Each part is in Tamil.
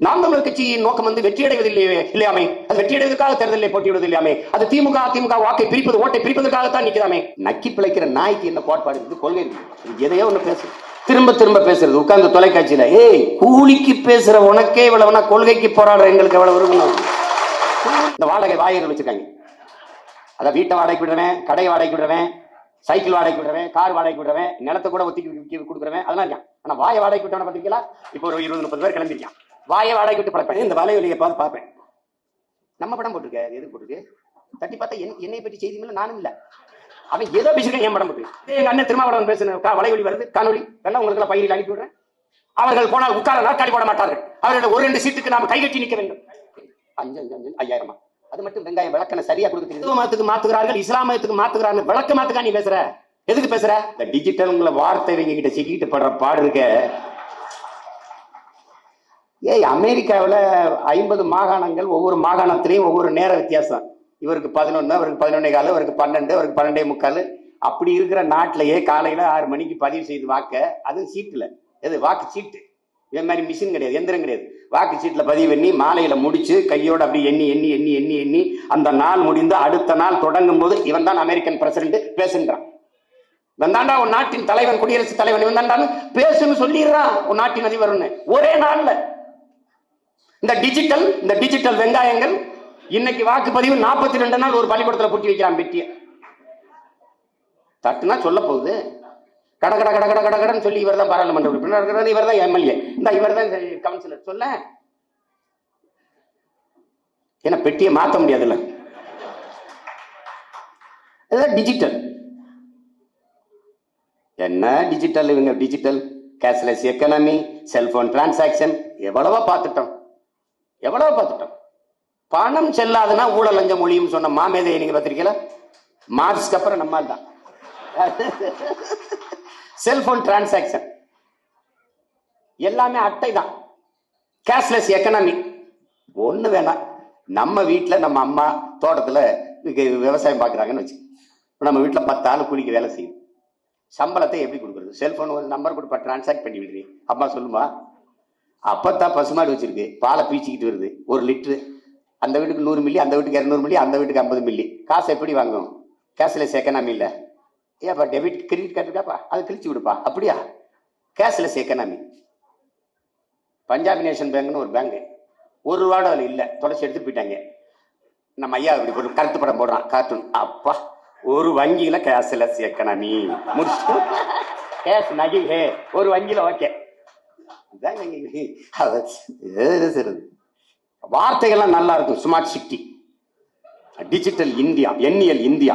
நாம் தமிழர் கட்சியின் நோக்கம் வந்து வெற்றி இல்லையாமே, அது வெற்றி அடைவதற்காக தேர்தலில் போட்டியிடுவது இல்லையாமே, அது திமுக வாக்கை பிரிப்பது, ஓட்டை பிரிப்பதற்காகத்தான் நிற்கிறாமே. நக்கி பிழைக்கிற நாய்க்கு என்ன கோட்பாடு இருக்குது, கொள்கை இருக்குது, எதையோ ஒண்ணு பேசு, திரும்ப திரும்ப பேசுறது, உட்கார்ந்து தொலைக்காட்சியில ஏய் கூலிக்கு பேசுற உனக்கே இவ்வளவுனா கொள்கைக்கு போராடுற எங்களுக்கு எவ்வளவு இருக்கும். இந்த வாடகை வாயர்கள் வச்சிருக்காங்க, அதான் வீட்டை வாடகைக்கு விடுறவன், கடையை வாடகைக்கு விடுறவன், சைக்கிள் வாடகைக்கு விடுறவன், கார் வாடகைக்கு விடுறவன், நிலத்தை கூட ஒத்தி கொடுக்குறவன், அதெல்லாம் இருக்கான். ஆனா வாய வாடகைக்கு விட்டவன பாத்தீங்களா, இப்போ ஒரு 20-30 பேர் கிளம்பிருக்கான். வாயை வாடகை விட்டு பழப்பேன், இந்த வலைவலியை பார்த்து பார்ப்பேன். நம்ம படம் போட்டிருக்க, எது போட்டிருக்கு, தட்டி பார்த்தா என்னை பற்றி செய்தி இல்லை, நானும் இல்லை, அவன் ஏதோ பேசுறேன், என் படம் போட்டு. எங்க அண்ணன் திருமாவளவன் பேசுன வலைவலி வருது, காணொலி எல்லாம் உங்களுக்கு எல்லாம் பயிரில் அனுப்பி விடுறேன். அவர்கள் போனால் உட்கார நாற்காலி போட மாட்டார்கள், அவர்கள் 1-2 சீட்டுக்கு நாம் கைகட்டி நிற்க வேண்டும். 5,000 அது மட்டும் வெங்காயம் விளக்கணை சரியா கொடுக்க மதத்துக்கு மாத்துகிறார்கள், இஸ்லாமத்துக்கு மாத்துகிறார்கள். விளக்க மாத்துக்கா நீ பேசுற, எதுக்கு பேசுற? இந்த டிஜிட்டல் உங்களை வார்த்தை இவங்க கிட்ட சிக்கிட்டு படுற பாடு இருக்க. ஏய் அமெரிக்காவில் 50 மாகாணங்கள், ஒவ்வொரு மாகாணத்திலையும் ஒவ்வொரு நேர வித்தியாசம். இவருக்கு 11, அவருக்கு 11:15, அவருக்கு 12, அவருக்கு 12:45. அப்படி இருக்கிற நாட்டிலேயே காலையில 6 மணிக்கு பதிவு செய்து வாக்க, அது சீட்டுல, எது வாக்கு சீட்டு, இதே மாதிரி மிஷின் கிடையாது, எந்திரம் கிடையாது, வாக்கு சீட்டுல பதிவு பண்ணி மாலையில முடிச்சு கையோட அப்படி எண்ணி எண்ணி எண்ணி எண்ணி எண்ணி அந்த நாள் முடிந்து அடுத்த நாள் தொடங்கும் போது இவன் தான் அமெரிக்கன் பிரசிடென்ட் பேசுன்றான். இவன் தாண்டா உன் நாட்டின் தலைவன், குடியரசுத் தலைவன், இவன் தாண்டான்னு பேசுன்னு சொல்லிடுறான் உன் நாட்டின் அதிபர்னு ஒரே நாள்ல. இந்த டிஜிட்டல் வெங்காயங்கள் இன்னைக்கு வாக்குப்பதிவு 42 நாள் ஒரு பள்ளிக்கூடத்துல பூட்டி வைக்கிறான் பெட்டிய. தட்டுனா சொல்ல போகுது, கட கட கட கட கடன்னு சொல்லி இவர் தான் பாராளுமன்ற உறுப்பினர் இருக்கிறது, இவர் தான் எம்எல்ஏ, இந்த இவர் தான் கவுன்சிலர் சொல்ல. ஏன்னா பெட்டியை மாற்ற முடியாதுல்ல, டிஜிட்டல். என்ன டிஜிட்டல், இவங்க digital cashless economy, cellphone transaction, எவ்வளவோ பார்த்துட்டோம். பணம் செல்லாதுன்னா ஊழல் லஞ்சம் ஒழியும் சொன்ன மாமேதையை நீங்க பார்த்திருக்கீங்களா? மார்க்ஸ்க்கு அப்புறம் நம்மால் தான். செல்போன் டிரான்சாக்சன் எல்லாமே அட்டை தான், கேஷ்லெஸ் எக்கனாமி. ஒண்ணு வேணாம், நம்ம வீட்டுல நம்ம அம்மா தோட்டத்துல விவசாயம் பாக்குறாங்கன்னு வச்சு, நம்ம வீட்டுல 10 ஆள் கூலிக்கு வேலை செய்யும், சம்பளத்தை எப்படி கொடுக்குறது? செல்போன் ஒரு நம்பர் கொடுப்பா, டிரான்சாக்ட் பண்ணி விடுறீ, அம்மா சொல்லுமா, அப்பத்தான் பசுமாடு வச்சிருக்கு, பாலை பீச்சிக்கிட்டு வருது 1 லிட்டரு, அந்த வீட்டுக்கு 100 மில்லி, அந்த வீட்டுக்கு 200 மில்லி, அந்த வீட்டுக்கு 50 மில்லி. காசை எப்படி வாங்கும்? கேஷ்லெஸ் எக்கனாமி இல்ல. ஏப்பா டெபிட் கிரெடிட் கார்டு இருக்காப்பா, அது கிழிச்சு விடுப்பா, அப்படியா? Cashless economy. பஞ்சாப் நேஷன் பேங்க்னு ஒரு பேங்க், ₹1 அதில் இல்லை, தொடச்சி எடுத்துட்டு போயிட்டாங்க. நம்ம ஐயா இப்படி போட்டு கருத்து படம் போடுறான், கார்ட்டூன். அப்பா ஒரு வங்கியில கேஷ்லெஸ் எக்கனாமி முடிச்சு, கேஷ் நகி ஹே ஒரு வங்கியில, ஓகே. வார்த்தைகள்லாம் நல்லா இருக்கும். ஸ்மார்ட் சிட்டி, டிஜிட்டல் இந்தியா, எண்ணியல் இந்தியா,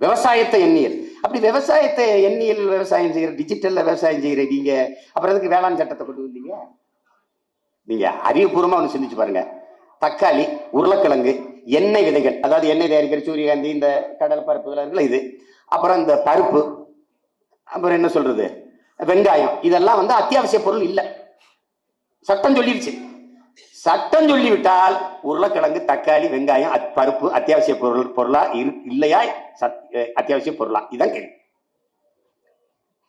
விவசாயத்தை எண்ணியல். அப்படி விவசாயத்தை எண்ணியல் விவசாயம் செய்யற, டிஜிட்டல்ல விவசாயம் செய்யற நீங்க அப்புறம் எதுக்கு வேளாண் சட்டத்தை கொண்டு வந்தீங்க? நீங்க அறிவுபூர்வமா ஒண்ணு சிந்திச்சு பாருங்க. தக்காளி, உருளைக்கிழங்கு, எண்ணெய் விதைகள், அதாவது எண்ணெய் தயாரிக்கிற சூரியகாந்தி, இந்த கடல் பருப்புகள் இருக்குல்ல இது, அப்புறம் இந்த பருப்பு, அப்புறம் என்ன சொல்றது, வெங்காயம், இதெல்லாம் வந்து அத்தியாவசிய பொருள் இல்லை. சட்டம் சொல்லிருச்சு. சட்டம் சொல்லிவிட்டால் உருளைக்கிழங்கு, தக்காளி, வெங்காயம், பருப்பு அத்தியாவசிய பொருளா இல்லையா? அத்தியாவசிய பொருளா? இதான் கேள்வி.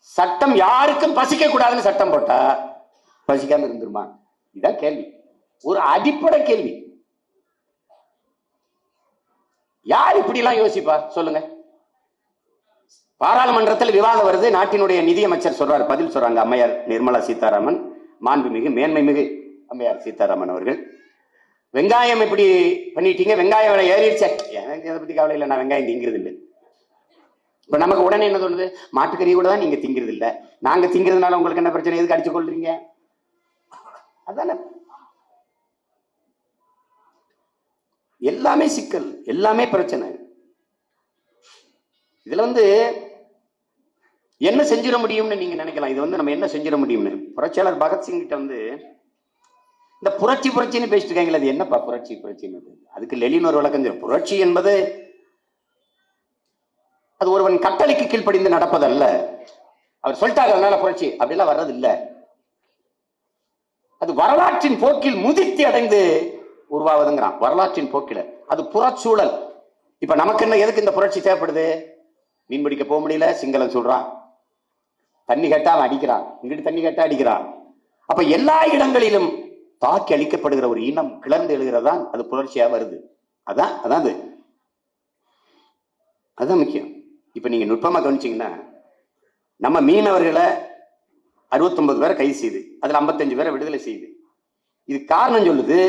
சட்டம் யாருக்கும் பசிக்க கூடாதுன்னு சட்டம் போட்டா பசிக்காம இருந்துருமா? இதான் கேள்வி, ஒரு அடிப்படை கேள்வி. யார் இப்படி எல்லாம் யோசிப்பா சொல்லுங்க? பாராளுமன்றத்தில் விவாதம் வருது, நாட்டினுடைய நிதியமைச்சர் சொல்றாரு, பதில் சொல்றாங்க அம்மையார் நிர்மலா சீதாராமன், மாண்புமிகு மேன்மைமிகு அம்மையார் சீதாராமன் அவர்கள். வெங்காயம் இப்படி பண்ணிட்டீங்க, வெங்காயம் விலை ஏறிடுச்சே, எனக்கு இதை பத்தி கவலை இல்லை, நான் வெங்காயம் திங்கிறது இல்லை. இப்ப நமக்கு உடனே என்ன சொல்லுது, மாட்டுக்கறி கூட தான் நீங்க திங்கிறது இல்லை, நாங்க திங்கிறதுனால உங்களுக்கு என்ன பிரச்சனை, எதுக்கு அடிச்சு கொள்றீங்க? அதான எல்லாமே சிக்கல், எல்லாமே பிரச்சனை. இதுல வந்து என்ன செஞ்சிட முடியும்னு நீங்க நினைக்கலாம். இது வந்து நம்ம என்ன செஞ்சிட முடியும்னு, புரட்சியாளர் பகத்சிங் கிட்ட வந்து இந்த புரட்சின்னு பேசிட்டு இருக்காங்களே, அது என்னப்பா புரட்சின்னு? அதுக்கு லெனின் ஒரு விளக்கம் தெரியும். புரட்சி என்பது அது ஒருவன் கட்டளைக்கு கீழ்ப்படிந்து நடப்பதல்ல. அவர் சொல்லிட்டாரு அதனால புரட்சி, அப்படிலாம் வர்றது இல்ல. அது வரலாற்றின் போக்கில் முதிர்ச்சி அடைந்து உருவாவதுங்கிறான். வரலாற்றின் போக்கில அது புறச்சூழல். இப்ப நமக்கு என்ன, எதுக்கு இந்த புரட்சி தேவைப்படுது? மீன் பிடிக்க போக முடியல, சிங்களம் சொல்றான், தண்ணி கேட்டா அவன் அடிக்கிறான், இங்கிட்டு தண்ணி கேட்டா அடிக்கிறான். அப்ப எல்லா இடங்களிலும் தாக்கி அளிக்கப்படுகிற ஒரு இனம் கிளர்ந்து எழுகிறதான் அது புரட்சியா வருது. அதான் அதான் அதுதான் முக்கியம். இப்ப நீங்க நுட்பமா கவனிச்சீங்கன்னா, நம்ம மீனவர்களை 69 பேரை கைது செய்யுது, அதுல 55 பேரை விடுதலை செய்யுது. இது காரணம் சொல்லுது,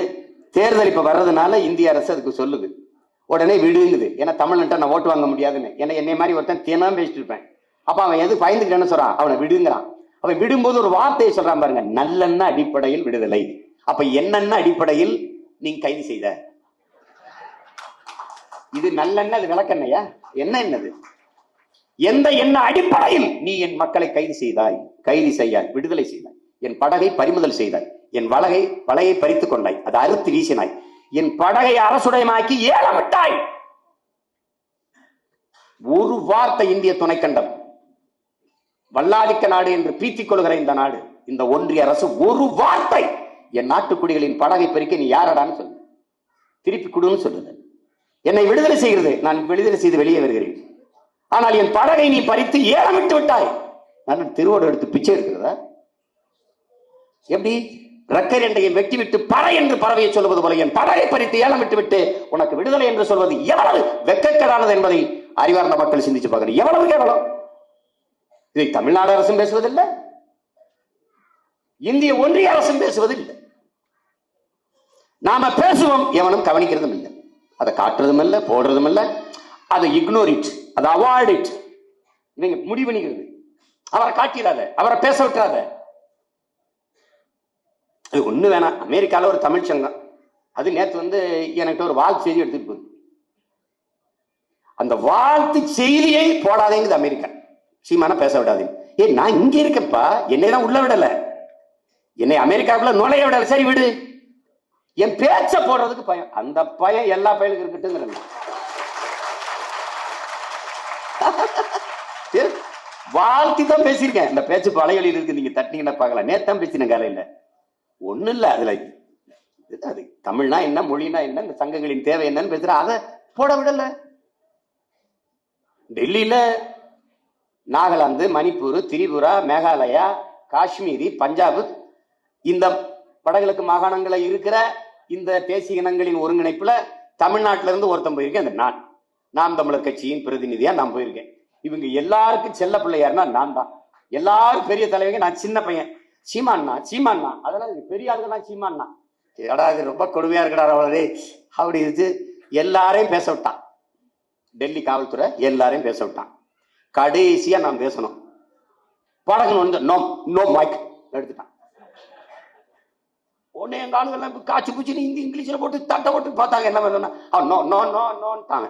தேர்தல் இப்ப வர்றதுனால இந்திய அரசு அதுக்கு சொல்லுது, உடனே விடுங்குது. ஏன்னா தமிழ்நாட்டை நான் ஓட்டு வாங்க முடியாதுன்னு. ஏன்னா என்னை மாதிரி ஒருத்தன் தினம் பேசிட்டு இருப்பேன். அப்ப அவன் எது பயந்துக்கிட்டேன்னு சொல்றான், அவனை விடுங்கிறான். அவன் விடும்போது ஒரு வார்த்தையை சொல்றான் பாருங்க, நல்லெண்ண அடிப்படையில் விடுதலை. அப்ப என்னென்ன அடிப்படையில் நீங்க கைது செய்த? இது நல்லெண்ண, அது விளக்கெண்ணையா? என்ன என்னது? எந்த என்ன அடிப்படையில் நீ என் மக்களை கைது செய்தாய்? கைது செய்யாய், விடுதலை செய்தாய். என் படகை பறிமுதல் செய்தாய், என் வலையை பறித்துக் கொண்டாய், அதை அறுத்து வீசினாய், என் படகை அரசுடையமாக்கி ஏலமிட்டாய். ஒரு வார்த்தை இந்திய துணைக்கண்டம், வல்லாதிக்க நாடு என்று பீத்திக் கொள்கிற இந்த நாடு, இந்த ஒன்றிய அரசு ஒரு வார்த்தை என் நாட்டுக்குடிகளின் படகை பறிக்க நீ யாரடான்னு சொல்லு, திருப்பி கொடுன்னு சொல்லுது. என்னை விடுதலை செய்கிறது, நான் விடுதலை செய்து வெளியே வருகிறேன். ஆனால் என் படகை நீ பறித்து ஏலமிட்டு விட்டாய். நான் திருவோடு எடுத்து பிச்சை எடுக்கிறதா? எப்படி? ரக்கர் என்ற வெட்டி விட்டு பற என்று பறவையை சொல்வது போல என் படகை பறித்து ஏலமிட்டு விட்டு உனக்கு விடுதலை என்று சொல்வது எவ்வளவு வெட்கக்கேடானது என்பதை அறிவார்ந்த மக்கள் சிந்திச்சு பார்க்கணும். எவ்வளவு கேவலம்! இதை தமிழ்நாடு அரசும் பேசுவதில்லை, இந்திய ஒன்றிய அரசும் பேசுவதில்லை. நாம பேசுவோம், எவனும் கவனிக்கிறதும் இல்லை, அதை காட்டுறதும் இல்லை, போடுறதும் இல்லை. அதை இக்னோர் இட், அதை அவாய்ட் இட். இவங்க முடிவு பண்ணிக்கிறது, அவரை காட்டிடாத, அவரை பேச விட்டுறாத. அது ஒண்ணு வேணாம். அமெரிக்கால ஒரு தமிழ் சங்கம், அது நேற்று எனக்கு ஒரு வாழ்த்து செய்தி எடுத்துட்டு போகுது. அந்த வாழ்த்து செய்தியை போடாதேங்குது அமெரிக்கா. சீமான பேச விடாதீங்க. நான் இங்க இருக்கப்பா, என்னைதான் உள்ள விடல, என்னை அமெரிக்காவுக்குள்ள நுழைய விடல. சரி விடு, என் பேச்ச போடுறதுக்கு பயம். அந்த பயம் எல்லா பயலுக்கு இருக்கட்டும். வாழ்த்தி தான் பேசியிருக்கேன். இந்த பேச்சு பழைய இருக்கு, நீங்க தட்டிங்கன்னா பார்க்கலாம். நேத்தான் பேசினேன் காலையில. ஒண்ணு இல்ல, அதுல அது தமிழ்னா என்ன, மொழினா என்ன, இந்த சங்கங்களின் தேவை என்னன்னு பேசுற, அதை போட விடல. டெல்லியில நாகாலாந்து, மணிப்பூர், திரிபுரா, மேகாலயா, காஷ்மீரி, பஞ்சாப், இந்த வடகிழக்கு மாகாணங்கள இருக்கிற இந்த தேசிய இனங்களின் ஒருங்கிணைப்புல தமிழ்நாட்டில இருந்து ஒருத்தன் போயிருக்கேன். அந்த நாம் தமிழர் கட்சியின் பிரதிநிதியா நான் போயிருக்கேன். இவங்க எல்லாருக்கும் செல்ல பிள்ளையாருன்னா நான் தான். எல்லாரும் பெரிய தலைவங்க, நான் சின்ன பையன். சீமாண்ணா சீமாண்ணா, அதெல்லாம் பெரிய ஆளுங்க தான் சீமாண்ணா. ஏடா இது ரொம்ப கொடுமையா இருக்கடா அவளே அப்படி இருக்கு. எல்லாரையும் பேச விட்டான், டெல்லி காவல்துறை எல்லாரையும் பேச விட்டான். கடைசியா நான் பேசணும், படகு நோ நோ மைக் எடுத்துட்டான். உடனே எங்க ஆளுங்கெல்லாம் காய்ச்சி பூச்சி ஹிந்தி இங்கிலீஷ்ல போட்டு தட்டை போட்டு பார்த்தாங்க, என்ன பண்ணா நோ நோ நோ நோன்ட்டாங்க.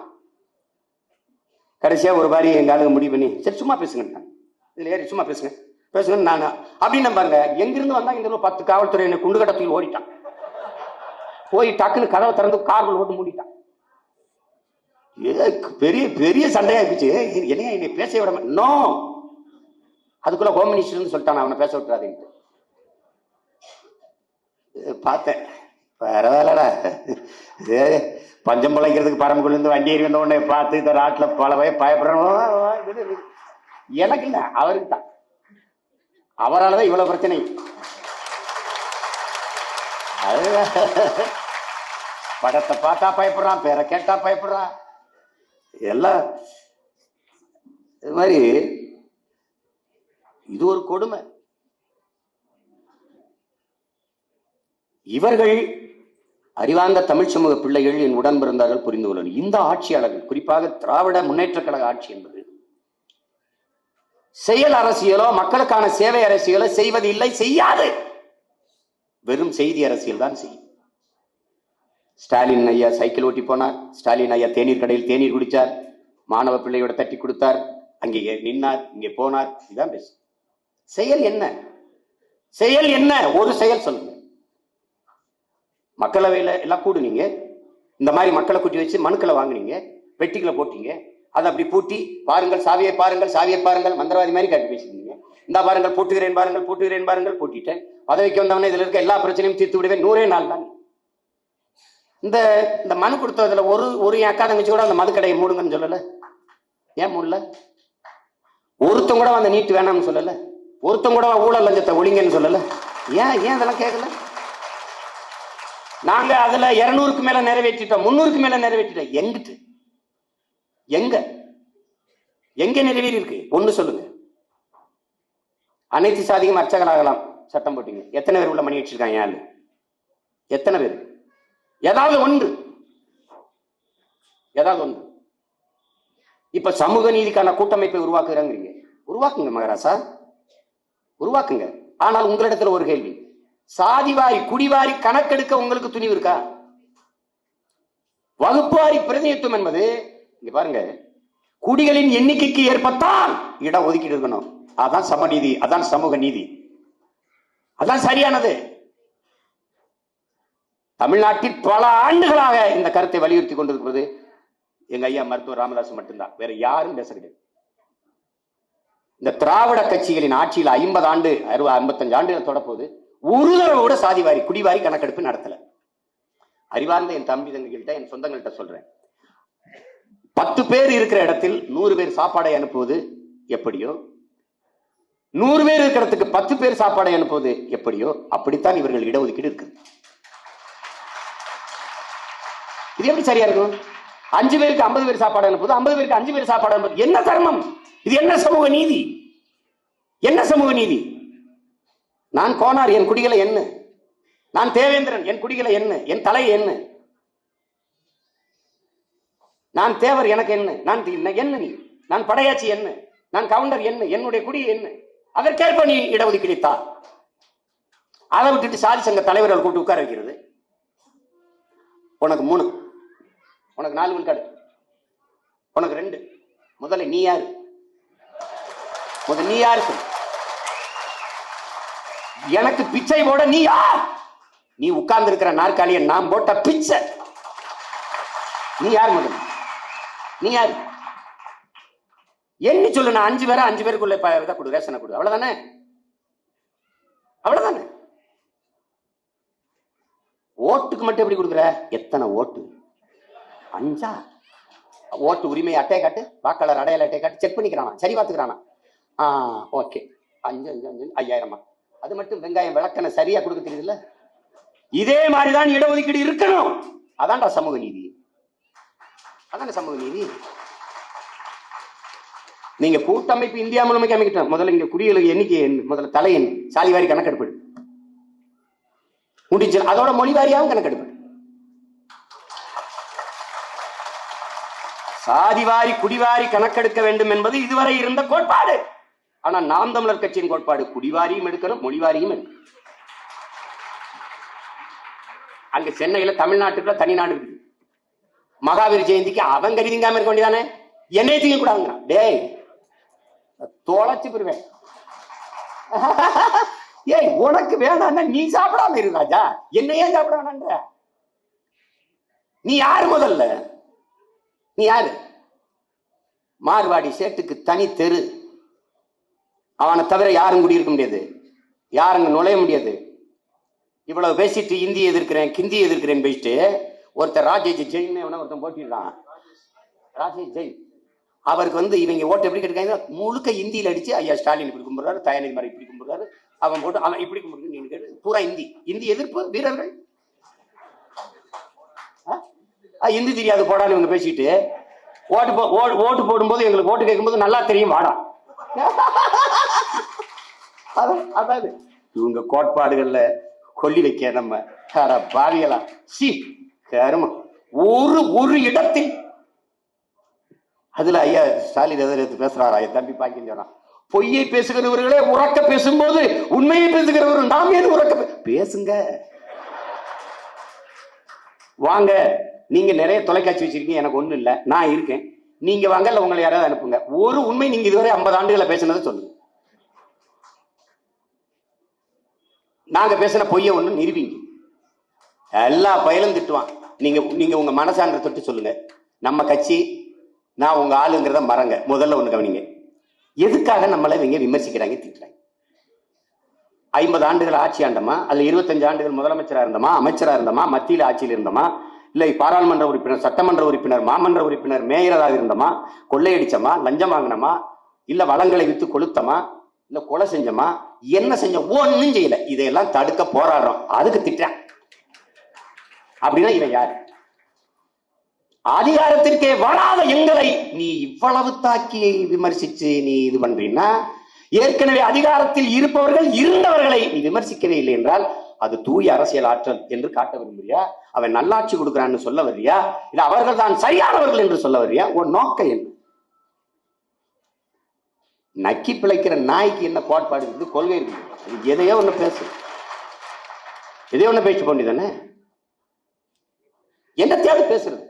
கடைசியா ஒரு மாதிரி எங்க ஆளுங்க முடிவு பண்ணி, சரி சும்மா பேசுங்க, இதுல ஏறி சும்மா பேசுங்க பேசுங்க நான் அப்படின்னு பாருங்க. எங்கிருந்து வந்தா இங்க 10 காவல்துறை என்ன குண்டு கட்டத்தில் ஓடிட்டான். போய் டக்குன்னு கதவை திறந்து கார்கள் ஓட்டு மூடிட்டான். பெரிய பெரிய சண்டையா இருந்துச்சு. என்னையா என்னை பேச விட நோ, அதுக்குள்ள ஹோம் மினிஸ்டர்னு சொல்லிட்டான், அவனை பேச விட்டுறாதுன்ட்டு. பார்த்தேன், பரவாயில்லடா, பஞ்சம் பிழைக்கிறதுக்கு பரம்புக்குள்ள இருந்து வண்டி ஏறி வந்த உடனே பார்த்து இந்த நாட்டுல பல வகை பயப்படுறோம். எனக்கு இல்லை, அவருக்கு தான். அவரால்தான் இவ்வளவு பிரச்சனை. படத்தை பார்த்தா பயப்படுறான், பேரை கேட்டா பயப்படுறான். எல்லாம் இது மாதிரி. இது ஒரு கொடுமை. இவர்கள் அறிவார்ந்த தமிழ் சமூக பிள்ளைகள், என் உடன் பிறந்தார்கள், புரிந்து கொள்ளணும். இந்த ஆட்சியாளர்கள், குறிப்பாக திராவிட முன்னேற்ற கழக ஆட்சி என்பது செயல் அரசியலோ மக்களுக்கான சேவை அரசியலோ செய்வது இல்லை, செய்யாது. வெறும் செய்தி அரசியல் தான் செய்யும். ஸ்டாலின் ஐயா சைக்கிள் ஓட்டி போனார், ஸ்டாலின் ஐயா தேநீர் கடையில் தேநீர் குடித்தார், மாணவ பிள்ளையோட தட்டி கொடுத்தார், அங்கே நின்னார், இங்கே போனார். இதுதான் பேச. செயல் என்ன? செயல் என்ன? ஒரு செயல் சொல்லுங்க. மக்களவையில எல்லாம் கூடுனீங்க, இந்த மாதிரி மக்களை கூட்டி வச்சு மனுக்களை வாங்கினீங்க, வெட்டிகளை போட்டீங்க, அதை அப்படி பூட்டி பாருங்கள், சாவியை பாருங்கள், சாவியை பாருங்கள், மந்திரவாதி மாதிரி காட்டி பேசிருந்தீங்க. இந்த பாருங்கள், பூட்டுகிறேன் பாருங்கள், பூட்டுகிறேன் பாருங்கள், பூட்டிட்டேன். பதவிக்கு வந்தவனே இதுல இருக்க எல்லா பிரச்சனையும் தீர்த்து விடுவேன், 100 நாள் தான். இந்த மனு கொடுத்ததுல ஒரு அக்கா தங்கச்சி கூட அந்த மதுக்கடையை மூடுங்கன்னு சொல்லல. ஏன் மூடல? ஒருத்தம் கூட அந்த நீட்டு வேணாம்னு சொல்லல, ஒருத்தம் கூட ஊழல் லஞ்சத்தை ஒழிங்கன்னு சொல்லல. ஏன் அதெல்லாம் கேட்கல? நாங்க அதுல 200க்கு மேல நிறைவேற்றிட்டோம், 300க்கு மேல நிறைவேற்றிட்டோம். எங்கிட்டு எங்க எங்க நிறைவேறி இருக்கு? ஒண்ணு சொல்லுங்க. அனைத்து சாதியும் அர்ச்சகராகலாம் சட்டம் போட்டீங்க. எத்தனை பேர் உள்ள மணி வச்சிருக்காங்க? யாரு? எத்தனை பேர்? ஏதாவது ஒன்று, ஏதாவது ஒன்று. இப்ப சமூக நீதிக்கான கூட்டமைப்பை உருவாக்குறாங்க. உருவாக்குங்க மகாராசா, உருவாக்குங்க. ஆனால் உங்களிடத்துல ஒரு கேள்வி, சாதிவாரி குடிவாரி கணக்கெடுக்க உங்களுக்கு துணிவு இருக்கா? வகுப்புவாரி பிரதிநிதித்துவம் என்பது, இங்க பாருங்க, குடிகளின் எண்ணிக்கைக்கு ஏற்பத்தான் இடம் ஒதுக்கீடு இருக்கணும். அதான் சமநீதி, அதான் சமூக நீதி, அதான் சரியானது. தமிழ்நாட்டில் பல ஆண்டுகளாக இந்த கருத்தை வலியுறுத்தி கொண்டிருக்கிறது எங்க ஐயா மருத்துவர் ராமதாஸ் மட்டும்தான், வேற யாரும் பேச கிடையாது. இந்த திராவிட கட்சிகளின் ஆட்சியில் 50 ஆண்டு 55 ஆண்டுகள் தொடப்போது ஒரு தடவை கூட சாதிவாரி குடிவாரி கணக்கெடுப்பு நடத்தல. அறிவார்ந்த என் தம்பி தங்கிட்ட, என் சொந்தங்கள்கிட்ட சொல்றேன், 10 பேர் இருக்கிற இடத்தில் 100 பேர் சாப்பாடை அனுப்புவது எப்படியோ, 100 பேர் இருக்கிறதுக்கு 10 பேர் சாப்பாடை அனுப்புவது எப்படியோ, அப்படித்தான் இவர்கள் இடஒதுக்கீடு இருக்கு. இது எப்படி சரியா இருக்கும்? 5 பேருக்கு 50 பேர் சாப்பாடு அனுப்புவது, 50 பேருக்கு 5 பேர் சாப்பாடு அனுப்புவது என்ன தர்மம்? இது என்ன சமூக நீதி? என்ன சமூக நீதி? நான் கோனார், என் குடிகளை என்ன? நான் தேவேந்திரன், என் குடிகளை என்ன? என் தலை என்ன? நான் தேவர், எனக்கு என்ன? நான் என்ன? நீ நான் படையாச்சி என்ன? நான் கவுண்டர் என்ன? என்னுடைய குடி என்ன? அதற்கேற்ப நீ இடஒதுக்கீடு தா. அதை விட்டுட்டு சாதி சங்க தலைவர்கள் கூட்டு உட்கார வைக்கிறது. உனக்கு 3, உனக்கு 4 விழுக்காடு, உனக்கு 2. முதல்ல நீ யாரு? முதல்ல நீ யாரு சொல்லு. எனக்கு பிச்சை போட நீ யார்? நீ உட்கார்ந்து இருக்கிற நாற்காலியை நான் போட்ட பிச்சை. நீ யார்? முதல்ல நீ யாரு? என்ன சொல்லு. நான் 5 பேரா 5 பேருக்குள்ள கொடு, ரேஷனை கொடு, அவ்வளவுதானே? அவ்வளவுதானே. ஓட்டுக்கு மட்டும் எப்படி கொடுக்குற? எத்தனை ஓட்டு? 5. ஓட்டு உரிமை அட்டை காட்டு, வாக்காளர் அடையாள அட்டை காட்டு, செக் பண்ணிக்கிறானா, சரி பார்த்துக்கிறானா? ஓகே, 5 5 5 5000. அது மட்டும் வெங்காயம் விளக்கண சரியா கொடுக்க தெரியுதுல்ல? இதே மாதிரிதான் இடஒதுக்கீடு இருக்கணும். அதான்டா சமூக நீதி, அதான் சமூக நீதி. நீங்க கூட்டமைப்பு இந்தியா முழுமைக்கு அமைக்கிட்டோம். முதல்ல இங்க குடிகளுக்கு எண்ணிக்கை, முதல்ல தலையன் சாதிவாரி கணக்கெடுப்பு முடிச்சு, அதோட மொழிவாரியாகவும் கணக்கெடுப்பு. சாதிவாரி குடிவாரி கணக்கெடுக்க வேண்டும் என்பது இதுவரை இருந்த கோட்பாடு. ஆனா நாம் தமிழர் கட்சியின் கோட்பாடு குடிவாரியும் எடுக்கணும், மொழிவாரியும் எடுக்கணும். அங்க சென்னையில தமிழ்நாட்டுக்குள்ள தனிநாடு இருக்கு. மகாவீர் ஜெயந்திக்கு அவன் கருதிங்காம இருக்க வேண்டியதானே? என்னைய தீங்க கூடாதுங்க. டேய், தொலைச்சு போடுவேன். ஏய், உனக்கு வேணாம், நீ சாப்பிடாம இரு ராஜா, என்ன ஏன் சாப்பிட வேணான்ற? நீ யாரு? முதல்ல நீ யாரு? மார்வாடி சேட்டுக்கு தனி தெரு, அவனை தவிர யாரும் குடியிருக்க முடியாது, யாருங்க நுழைய முடியாது. இவ்வளவு பேசிட்டு இந்தி எதிர்க்கிறேன், கிந்தி எதிர்க்கிறேன் பேசிட்டு ஒருத்தர் ராஜேஷ் ஜெயின் ஒருத்தன் போட்டிருக்கான். ராஜேஷ் ஜெயின் அவருக்கு இவங்க ஓட்டு எப்படி கேட்காங்க, முழுக்க இந்தியில அடிச்சு ஐயா ஸ்டாலின் இப்படி கும்பிடுறாரு, தயாநிதி மாதிரி இப்படி கும்பிடுறாரு, அவன் போட்டு அவன் இப்படி கும்பிடுறது, நீங்க கேட்டு பூரா இந்தி எதிர்ப்பு வீரர்கள். இந்தி தெரியாது போடான்னு இவங்க பேசிட்டு ஓட்டு போடும்போது எங்களுக்கு ஓட்டு கேட்கும்போது நல்லா தெரியும் வாடா. அதாவது இவங்க கோட்பாடுகள்ல கொல்லி வைக்க நம்ம பாவிகளா சி கருமம். ஒரு இடத்தில் அதுல ஐயா ஸ்டாலின் எதிர்த்து பேசுறாரா, என் தம்பி பாக்கின்னு சொன்னான், பொய்யை பேசுகிறவர்களே உறக்க பேசும்போது உண்மையை பேசுகிறவர்கள் நாம் ஏன் உறக்க பேசுங்க. வாங்க, நீங்க நிறைய தொலைக்காட்சி வச்சிருக்கீங்க, எனக்கு ஒண்ணு இல்ல, நான் இருக்கேன், நீங்க வாங்க, இல்ல உங்களை யாராவது அனுப்புங்க. ஒரு உண்மை நீங்க இதுவரை 50 ஆண்டுகளை பேசினதை சொல்லுங்க. நாங்க பேசின பொய்ய ஒண்ணு நிரூபிங்க. எல்லா பயலும் திட்டுவான். நீங்க உங்க மனசான்ற தொட்டு சொல்லுங்க. நம்ம கட்சி, நான் உங்க ஆளுங்கிறத மறங்க. முதல்ல ஒண்ணு கவனிங்க, எதுக்காக நம்மளை இவங்க விமர்சிக்கிறாங்க, திட்டுறாங்க? 50 ஆண்டுகள் ஆட்சி ஆண்டமா, அதுல 25 ஆண்டுகள் முதலமைச்சரா இருந்தோமா, அமைச்சரா இருந்தோமா, மத்தியில ஆட்சியில் இருந்தோமா, இல்ல பாராளுமன்ற உறுப்பினர், சட்டமன்ற உறுப்பினர், மாமன்ற உறுப்பினர், மேயராக இருந்தோமா, கொள்ளையடிச்சோமா, லஞ்சம் வாங்கினோமா, இல்ல வளங்களை வித்து கொளுத்தமா, இல்ல கொலை செஞ்சோமா, என்ன செஞ்சோம்? ஒன்னும் செய்யல. இதையெல்லாம் தடுக்க போராடுறோம். அதுக்கு திட்டுறான். அப்படின்னா இவன் யாரு? அதிகாரத்திற்கே வராத எங்களை நீ இவ்வளவு தாக்கி விமர்சிச்சு நீ இது பண்றீன்னா, ஏற்கனவே அதிகாரத்தில் இருப்பவர்கள் இருந்தவர்களை நீ விமர்சிக்கவே இல்லை என்றால் அது தூய அரசியல் ஆற்றல் என்று காட்ட விரும்புறியா? அவன் நல்லாட்சி கொடுக்கிறான்னு சொல்ல வர்றியா? இல்ல அவர்கள் தான் சரியானவர்கள் என்று சொல்ல வர்றியா? உன் நோக்கம் என்ன? நக்கி பிழைக்கிற நாய்க்கு என்ன கோட்பாடு இருக்குது, கொள்கை இருக்குது? எதையோ ஒண்ணு பேசு, எதையோ ஒண்ணு பேச்சு போண்டிதானே, என்னத்தையாவது பேசுறது.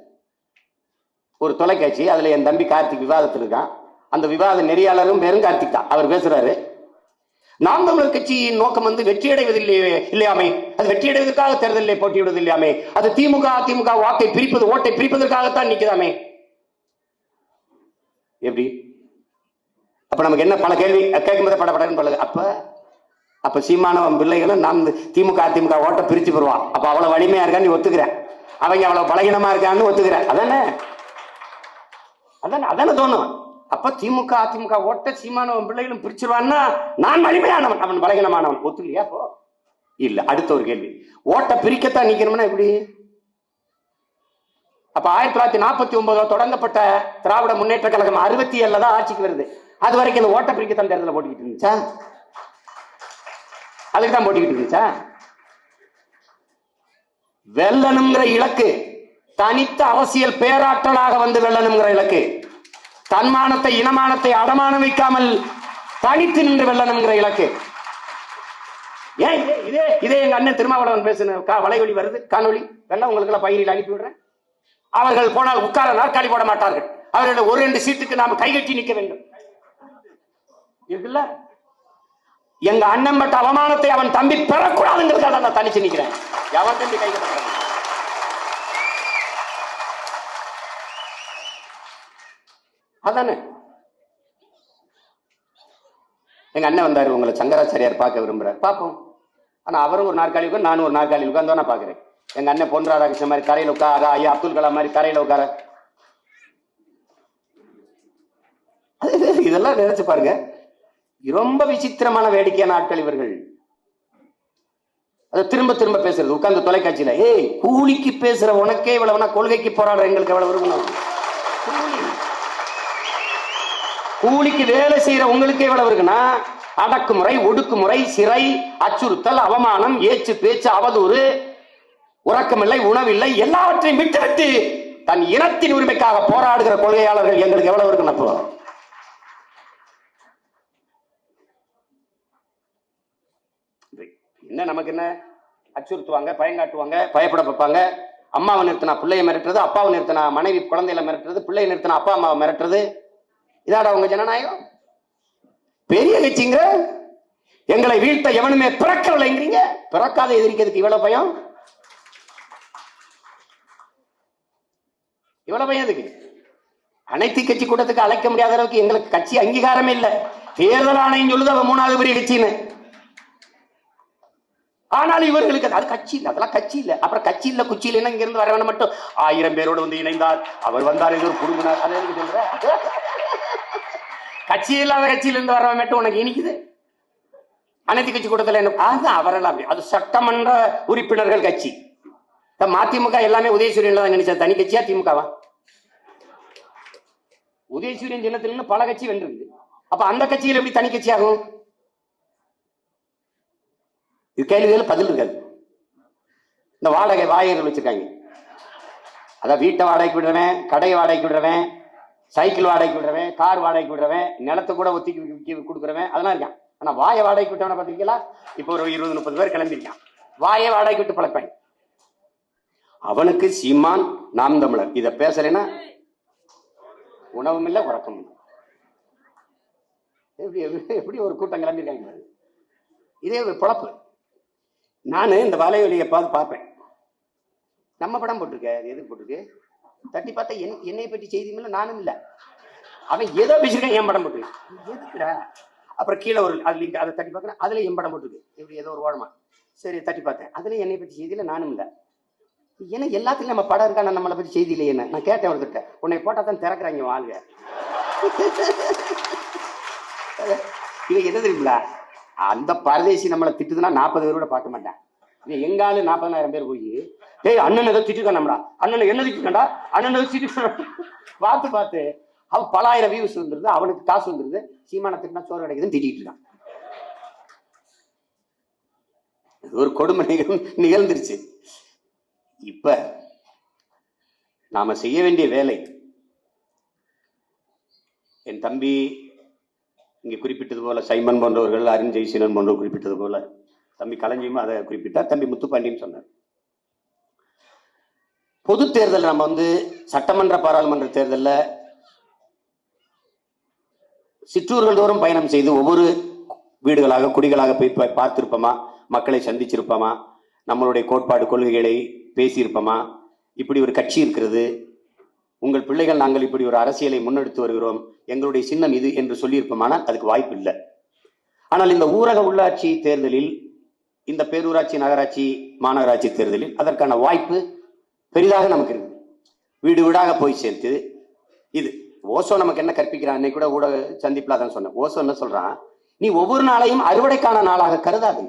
ஒரு தொலைக்காட்சி, அதுல என் தம்பி கார்த்திக் விவாதத்தில் இருக்கான். அந்த விவாத நெறியாளரும் பேரும் கார்த்திக் தான். அவர் பேசுறாரு, நாம் தமிழர் கட்சியின் நோக்கம் இல்லையாமே, அது வெற்றியடைவதற்காக தேர்தலில் போட்டியிடுவது இல்லையாமே, அது திமுக அதிமுக வாக்கை பிரிப்பது, ஓட்டை பிரிப்பதற்காகத்தான் நிற்குதாமே. எப்படி? அப்ப நமக்கு என்ன பல கேள்வி கேட்கும்போது படப்படன்னு பழகு. அப்ப சீமானவன் பிள்ளைகளும் நாம் திமுக அதிமுக ஓட்டை பிரிச்சு பெறுவான். அப்ப அவ்வளவு வலிமையா இருக்கான்னு நீ ஒத்துக்கிற, அவங்க அவ்வளவு பலகீனமா இருக்கான்னு ஒத்துக்கிற. அதானே அதானே அதானே தோணும். அப்ப திமுக அதிமுக ஓட்ட சீமானவன் பிள்ளைகளும் பிரிச்சிருவான்னா நான் வலிமையானவன், அவன் பலகீனமானவன். ஒத்துக்கலையா? போ. இல்ல. அடுத்த ஒரு கேள்வி, ஓட்ட பிரிக்கத்தான் நிக்கணும்னா எப்படி? அப்ப 1949 தொடங்கப்பட்ட திராவிட முன்னேற்ற கழகம் 67 தான் ஆட்சிக்கு வருது. அது வரைக்கும் இந்த ஓட்ட பிரிக்கத்தான் தேர்தலில் போட்டுக்கிட்டு இருந்துச்சா? அதுக்கு தான் போட்டுக்கிட்டு இருந்துச்சா? வெல்லணுங்கிற இலக்கு, தனித்த அரசியல் பேராற்றலாக வந்து வெல்லணுங்கிற இலக்கு, தன்மானத்தை இனமானத்தை அடமானம் வைக்காமல் தனித்து நின்று வெல்லணுங்கிற இலக்கு. ஏன் இதே எங்க அண்ணன் திருமாவளவன் பேசுன வலைவலி வருது, காணொலி வேணா உங்களுக்கு எல்லாம் பயிரில் அனுப்பி விடுறேன். அவர்கள் போனால் உட்கார நாற்காலி போட மாட்டார்கள். அவர்கள் ஒரு 2 சீட்டுக்கு நாம் கைகட்டி நிற்க வேண்டும். இருக்குல்ல, எங்க அண்ணன் பட்ட அவமானத்தை அவன் தம்பி பெறக்கூடாதுங்கிறதுக்காக நான் தனிச்சு நிற்கிறேன். எவன் தம்பி கைகட்ட அதானே. எங்க அண்ணன் வந்தாரு, உங்களை சங்கராச்சாரியார் பார்க்க விரும்புறாரு, பார்ப்போம். ஆனா அவரும் ஒரு நாற்காலி உட்கார், நானும் ஒரு நாற்காலி உட்கார்ந்து நான் பாக்குறேன். எங்க அண்ணன் பொன் ராதாகிருஷ்ணன் மாதிரி தரையில உட்கார, ஐயா அப்துல் கலாம் மாதிரி தரையில உட்கார. இதெல்லாம் நினைச்சு பாருங்க, ரொம்ப விசித்திரமான வேடிக்கையான ஆட்கள் இவர்கள். அதை திரும்ப திரும்ப பேசுறது, உட்கார்ந்து தொலைக்காட்சியில, ஏய் கூலிக்கு பேசுற உனக்கே இவ்வளவுனா கொள்கைக்கு போராடுற எங்களுக்கு எவ்வளவு இருக்கணும்? கூலிக்கு வேலை செய்யற உங்களுக்கு எவ்வளவு இருக்குன்னா, அடக்குமுறை, ஒடுக்குமுறை, சிறை, அச்சுறுத்தல், அவமானம், ஏச்சு பேச்சு, அவதூறு, உறக்கமில்லை, உணவில்லை, எல்லாவற்றையும் விட்டுவிட்டு தன் இனத்தின் உரிமைக்காக போராடுகிற கொள்கையாளர்கள் எங்களுக்கு எவ்வளவு இருக்குன்னு அப்போ என்ன? நமக்கு என்ன? அச்சுறுத்துவாங்க, பயங்காட்டுவாங்க, பயப்பட வைப்பாங்க. அம்மாவை நிறுத்தினா பிள்ளையை மிரட்டுறது, அப்பாவை நிறுத்தினா மனைவி குழந்தைகளை மிரட்டுறது, பிள்ளையை நிறுத்தினா அப்பா அம்மாவை மிரட்டுறது. இதாடா உங்க ஜனநாயகம்? பெரிய கட்சிங்க, எங்களை வீழ்த்த எவனுமே பிறக்கவில்லைங்கிறீங்க. பிறக்காத எதிர்க்கிறதுக்கு இவ்வளவு பயம், இவ்வளவு பயம் எதுக்கு? அனைத்து கட்சி கூட்டத்துக்கு அழைக்க முடியாத அளவுக்கு எங்களுக்கு கட்சி அங்கீகாரமே இல்லை. தேர்தல் ஆணையம் சொல்லுது அவன் 3வது பெரிய கட்சின்னு. ஆனால் இவர்களுக்கு அது கட்சி இல்லை, அதெல்லாம் கட்சி இல்லை. அப்புறம் கட்சி இல்லை குச்சி இல்லைன்னா இங்க இருந்து வரவன மட்டும் 1000 பேரோடு வந்து இணைந்தார், அவர் வந்தார், இது ஒரு குடும்பினார். அதை எதுக்கு சொல்ற? கட்சி இல்லாத கட்சியில இருந்து வரவன் மட்டும் உனக்கு இனிக்குது. அனைத்து கட்சி கூட்டத்தில் என்ன அவரெல்லாம் அப்படி, அது சட்டமன்ற உறுப்பினர்கள் கட்சி. மதிமுக எல்லாமே உதயசூரியன் தான் நினைச்சா, தனி கட்சியா திமுகவா? உதயசூரியன் சின்னத்தில் பல கட்சி வென்றிருக்கு. அப்ப அந்த கட்சியில் எப்படி தனி கட்சி ஆகும்? இது கேள்விகள் பதில் இருக்காது. இந்த வாடகை வாயர்கள் வச்சிருக்காங்க, அதான் வீட்டை வாடகைக்கு விடுறவன், கடையை வாடகைக்கு விடுறவன், சைக்கிள் வாடகைக்கு விடுறவன், கார் வாடகைக்கு விடுறவன், நிலத்தை கூட ஒத்திக்கு கொடுக்குறவன், அதெல்லாம் இருக்கான். ஆனா வாயை வாடகைக்கு விட்டவன பாத்தீங்களா? இப்போ ஒரு 20-30 பேர் கிளம்பிருக்கான், வாயை வாடகைக்கு விட்டு பழப்பாங்க. அவனுக்கு சீமான் நாம் தமிழர் இதை பேசலைன்னா உணவும் இல்லை, உறக்கம் இல்லை. எப்படி ஒரு கூட்டம் கிளம்பிருக்காங்க. இதே ஒரு பொழப்பு. நானு இந்த வலைவலியை பார்ப்பேன். நம்ம படம் போட்டிருக்க, எதுக்கு போட்டிருக்கு? தட்டி பார்த்தா என்னை பற்றி செய்தியும் இல்லை, நானும் இல்லை. அவன் ஏதோ பேசிருக்கான், என் படம் போட்டிருக்கு. எதுக்குடா? அப்புறம் கீழே ஒரு அது அதை தட்டி பார்க்கறேன், அதுல என் படம் போட்டிருக்கு. இப்படி ஏதோ ஒரு ஓடமா, சரி தட்டி பார்த்தேன், அதுல என்னை பற்றி செய்தியில நானும் இல்லை. ஏன்னா எல்லாத்துலயும் நம்ம படம் இருக்கா, நம்மளை பற்றி செய்தி இல்லை. என்ன நான் கேட்டேன் அவர்கிட்ட, உன்னை போட்டா தான் திறக்கிறாங்க வாழ்க. இவன் என்ன தெரியுங்களா, அந்த பரதேசி நம்மளை திட்டுதுன்னா 40 பேரோட பார்க்க மாட்டேன். எங்காலு 40,000 பேர் போய் ஏய் அண்ணன் ஏதோ திட்டுக்கானடா, அண்ணன் என்ன திட்டுக்கண்டா, அண்ணன் ஏதோ திட்டு பார்த்து பார்த்து அவன் பல ஆயிரம் வியூஸ் வந்துருது, அவனுக்கு காசு வந்துருது. சீமான திட்டினா சோறு கிடைக்குதுன்னு திட்டிட்டு இருக்கான். ஒரு கொடுமை நிகழ்ந்துருச்சு. இப்ப நாம செய்ய வேண்டிய வேலை, என் தம்பி இங்கே குறிப்பிட்டது போல, சைமன் போன்றவர்கள், அருண் ஜெய்சீலன் போன்றவர் குறிப்பிட்டது போல, தம்பி களஞ்சியும் அதை குறிப்பிட்டார், தம்பி முத்துப்பாண்டியும் சொன்னார். பொது தேர்தல் நம்ம சட்டமன்ற பாராளுமன்ற தேர்தலில் சிற்றூர்கள் தோறும் பயணம் செய்து ஒவ்வொரு வீடுகளாக குடிகளாக போய் பார்த்திருப்போமா, மக்களை சந்திச்சிருப்போமா, நம்மளுடைய கோட்பாடு கொள்கைகளை பேசியிருப்போமா, இப்படி ஒரு கட்சி இருக்கிறது, உங்கள் பிள்ளைகள் நாங்கள் இப்படி ஒரு அரசியலை முன்னெடுத்து வருகிறோம், எங்களுடைய சின்னம் இது என்று சொல்லியிருப்போமானால் அதுக்கு வாய்ப்பு இல்லை. ஆனால் இந்த ஊரக உள்ளாட்சி தேர்தலில், இந்த பேரூராட்சி நகராட்சி மாநகராட்சி தேர்தலில் அதற்கான வாய்ப்பு பெரிதாக நமக்கு இருக்கு. வீடு வீடாக போய் சேர்த்து இது ஓசோ நமக்கு என்ன கற்பிக்கிறான், இன்னைக்கு கூட ஊடக சந்திப்பில் தான் சொன்னேன். ஓசோ என்ன சொல்றான், நீ ஒவ்வொரு நாளையும் அறுவடைக்கான நாளாக கருதாது,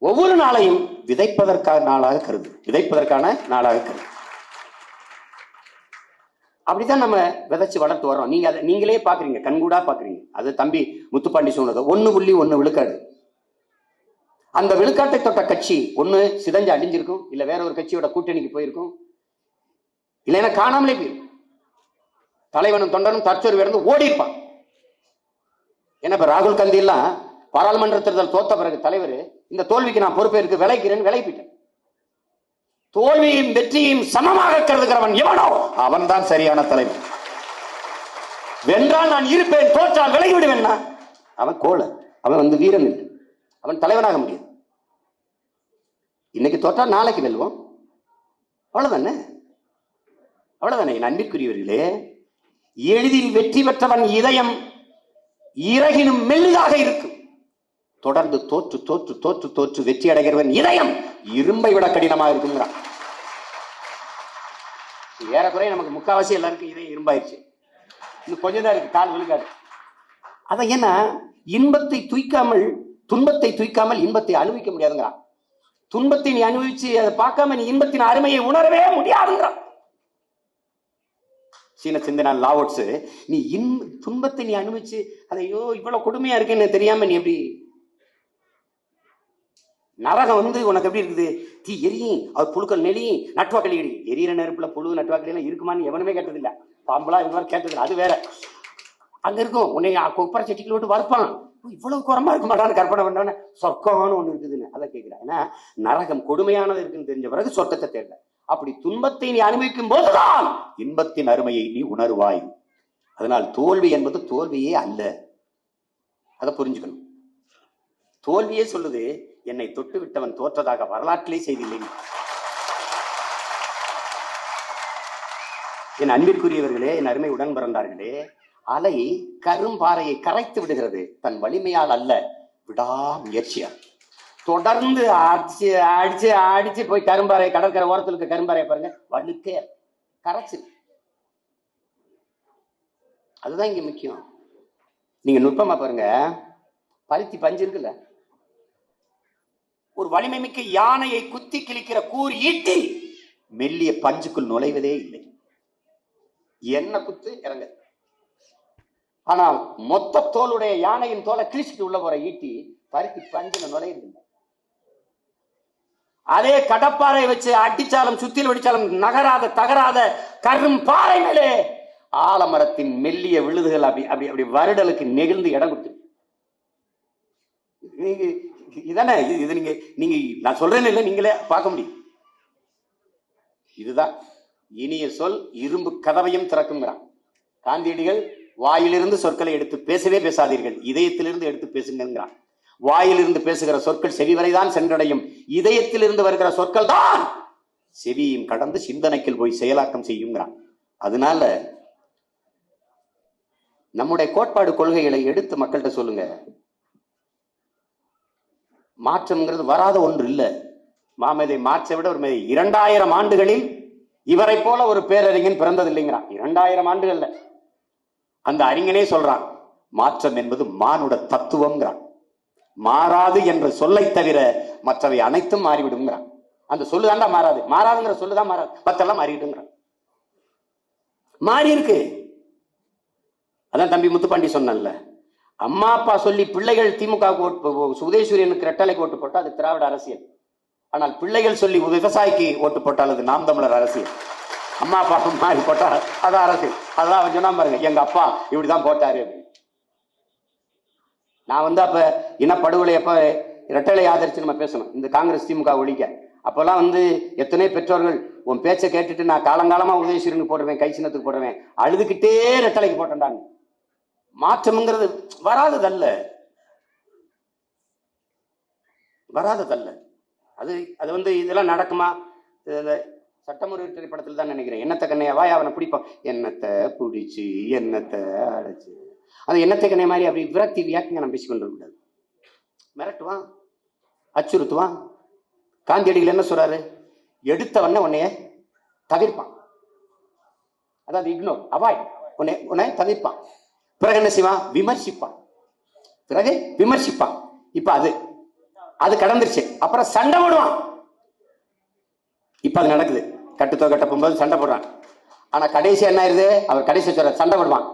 ஒவ்வொரு நாளையும் விதைப்பதற்கான நாளாக கருது, விதைப்பதற்கான நாளாக கருது. அப்படிதான் நம்ம விதைச்சு வளர்த்து வர்றோம். நீங்க அதை நீங்களே பாக்குறீங்க, கண்கூடா பாக்குறீங்க. அது தம்பி முத்துப்பாண்டி சொன்னது 1.1 விழுக்காடு. அந்த விழுக்காட்டை தொட்ட கட்சி ஒண்ணு சிதஞ்சு அடிஞ்சிருக்கும், இல்ல வேற ஒரு கட்சியோட கூட்டணிக்கு போயிருக்கும், இல்லைன்னா காணாமலே போயிருக்கும். தலைவனும் தொண்டனும் தற்சொரு இருந்து ஓடி இருப்பான். ஏன்னா இப்ப ராகுல் காந்தி எல்லாம் பாராளுமன்ற தேர்தல் தோத்த பிறகு தலைவர், இந்த தோல்விக்கு நான் பொறுப்பேற்று விளைக்கிறேன், விளைப்பிட்டேன். தோல்வியும் வெற்றியும் சமமாக கருதுகிறவன் எவனோ அவன் தான் சரியான தலைவர். வென்றால் நான் இருப்பேன், தோற்றால் விலகி விடுவேன், அவன் கோல, அவன் வீரன் இல்லை, அவன் தலைவனாக முடியாது. இன்னைக்கு தோற்றா நாளைக்கு வெல்வோம், அவ்வளவுதானே, அவ்வளவுதானே. என் அன்பிற்குரியவர்களே, எளிதில் வெற்றி பெற்றவன் இதயம் இறகினும் மெல்லிதாக இருக்கும். தொடர்ந்து தோற்று தோற்று தோற்று தோற்று வெற்றி அடைகிறவன் இதயம் இரும்பை விட கடினமாக இருக்குங்கிறான். ஏறக்குறைய நமக்கு முக்காவாசி எல்லாருக்கும் இதயம் இரும்பாயிருச்சு, இன்னும் கொஞ்சம் தான் இருக்கு, கால் விழுக்காது. அதை ஏன்னா இன்பத்தை தூய்க்காமல், துன்பத்தை தூய்க்காமல் இன்பத்தை அனுபவிக்க முடியாதுங்கிறான். துன்பத்தை நீ அனுபவிச்சு அதை பார்க்காம நீ இன்பத்தின் அருமையை உணரவே முடியாதுங்கிறான். சீன சிந்தனான் லாவோட்ஸ், நீ துன்பத்தை நீ அனுபவிச்சு அதையோ இவ்வளவு கொடுமையா இருக்குன்னு தெரியாம நீ எப்படி, நரகம் உனக்கு எப்படி இருக்குது, தீ எரியும், அவர் புழுக்கள் நெளியும், நட்டுவாக்களி எரி, எரியிற நெருப்புல புழு நட்டுவாக்களி எல்லாம் இருக்குமான்னு எவனுமே கேட்டதில்லை, பாம்பெல்லாம் இது மாதிரி கேட்டதில்லை, அது வேற. அங்க இருக்கும் உன்னை கொப்பரை செட்டிக்குள்ள விட்டு வறுப்பான், இவ்வளவு குறமா இருக்க மாட்டான்னு கற்பனை பண்ணவன சொர்க்கம்னு ஒண்ணு இருக்குதுன்னு அதை கேட்கிறேன். ஏன்னா நரகம் கொடுமையானது இருக்குன்னு தெரிஞ்ச பிறகு சொர்க்கத்தை தேர்ந்த. அப்படி துன்பத்தை நீ அனுபவிக்கும் போதுதான் இன்பத்தின் அருமையை நீ உணர்வாய். அதனால் தோல்வி என்பது தோல்வியே அல்ல, அதை புரிஞ்சுக்கணும். தோல்வியே சொல்லுது, என்னை தொட்டு விட்டவன் தோற்றதாக வரலாற்றிலே செய்தில்லை. என் அன்பிற்குரியவர்களே, என் அருமை உடன் பிறந்தார்களே, அலை கரும்பாறையை கரைத்து விடுகிறது, தன் வலிமையால் அல்ல, விடாமுயற்சியால். தொடர்ந்து அடிச்சு அடிச்சு அடிச்சு போய் கரும்பாறை, கடற்கரை ஓரத்தில் இருக்க கரும்பாறையை பாருங்க, வழுக்க கரைச்சு. அதுதான் இங்க முக்கியம். நீங்க நுட்பமா பாருங்க, பருத்தி பஞ்சு இருக்குல்ல, ஒரு வலிமை மிக்க யானையை குத்தி கிழிக்கிற கூர் ஈட்டி மெல்லிய பஞ்சுக்குள் நுழைவதே இல்லை. என்ன குத்து இறங்க. ஆனால் மொத்த தோளுடைய யானையின் தோலை கிழிச்சிட்டு உள்ள போற ஈட்டி பருத்தி பஞ்சுல நுழையிறது. அதே கடப்பாறை வச்சு அடிச்சாலும் சுத்தியில் வெடிச்சாலும் நகராத தகராத கரும் பாறை மேலே ஆலமரத்தின் மெல்லிய விழுதுகள் அப்படி அப்படி அப்படி வருடலுக்கு நெகிழ்ந்து இடம் கொடுத்து. நீங்க இதானே இது, நீங்க நீங்க நான் சொல்றேன்னு இல்லை, நீங்களே பார்க்க முடியும். இதுதான் இனிய சொல் இரும்பு கதவையும் திறக்குங்கிறான் காந்தியடிகள். வாயிலிருந்து சொற்களை எடுத்து பேசவே பேசாதீர்கள், இதயத்திலிருந்து எடுத்து பேசுங்கிறான். வாயிலிருந்து பேசுகிற சொற்கள் செவி வரைதான் சென்றடையும், இதயத்திலிருந்து வருகிற சொற்கள் தான் செவியும் கடந்து சிந்தனைக்குள் போய் செயலாக்கம் செய்யுங்கிறான். அதனால நம்முடைய கோட்பாடு கொள்கைகளை எடுத்து மக்கள்கிட்ட சொல்லுங்க. மாற்றம்ங்கிறது வராத ஒன்று இல்லை. மாமேதை மாற்ற விட ஒரு 2000 ஆண்டுகளில் இவரை போல ஒரு பேரறிஞன் பிறந்தது இல்லைங்கிறான். 2000 ஆண்டுகள்ல அந்த அறிஞனே சொல்றான், மாற்றம் என்பது மானுட தத்துவம்ங்கிறான். மாறாது என்ற சொல்லை தவிர மற்றவை அனைத்தும் மாறிவிடுங்கிறான். அந்த சொல்லுதாண்டா மாறாது, மாறாதுங்கிற சொல்லுதான் மாறாது, மத்தெல்லாம் மாறிட்டுங்கிற மாறி இருக்கு. அதான் தம்பி முத்துப்பாண்டி சொன்னல, அம்மா அப்பா சொல்லி பிள்ளைகள் திமுக உதயசூரியனுக்கு ரெட்டலைக்கு ஓட்டு போட்டா அது திராவிட அரசியல். ஆனால் பிள்ளைகள் சொல்லி விவசாயிக்கு ஓட்டு போட்டால் அது நாம் தமிழர் அரசியல். அம்மா அப்பா மாறி போட்டா அதான் அரசியல். அதான் அவன் சொன்னா பாருங்க, எங்க அப்பா இப்படிதான் போட்டாரு. நான் அப்ப இனப்படுகொலை அப்ப இரட்டலை ஆதரிச்சு நம்ம பேசணும், இந்த காங்கிரஸ் திமுக ஒழிக்க. அப்பெல்லாம் எத்தனை பெற்றோர்கள் உன் பேச்சை கேட்டுட்டு நான் காலங்காலமா உதயசூரியனுக்கு போடுவேன், கை சின்னத்துக்கு போடுவேன், அழுதுகிட்டே ரெட்டலைக்கு போட்டேன்டான். மாற்றம்ங்கிறது வராததல்ல, வராததல்ல. அது அது இதெல்லாம் நடக்குமா? சட்டமுறை திரைப்படத்தில் தான் நினைக்கிறேன், என்னத்தை கண்ணையாவா அவனை பிடிப்பான், என்னத்தை பிடிச்சி என்னத்தை அடைச்சு, அது என்னத்தை கண்ணை மாதிரி அப்படி விரக்தி வியாக்கியம் நம்ம பேசிக்கொண்டு கூடாது. மிரட்டுவான், அச்சுறுத்துவான். காந்தியடிகள் என்ன சொல்றாரு, எடுத்தவன உன்னைய தவிர்ப்பான், அதாவது இக்னோர், அவாய்ட், உன்னை தவிர்ப்பான். பிறகு என்ன செய்வான், விமர்சிப்பான், பிறகு விமர்சிப்பான். இப்ப அது கடந்துருச்சு, அப்புறம் சண்டை போடுவான். இப்ப அது நடக்குது, கட்டுத்தோ கட்ட போகும்போது சண்டை போடுறான். ஆனா கடைசி என்ன ஆயிருது, அவர் கடைசி சொல்ற சண்டை போடுவான்,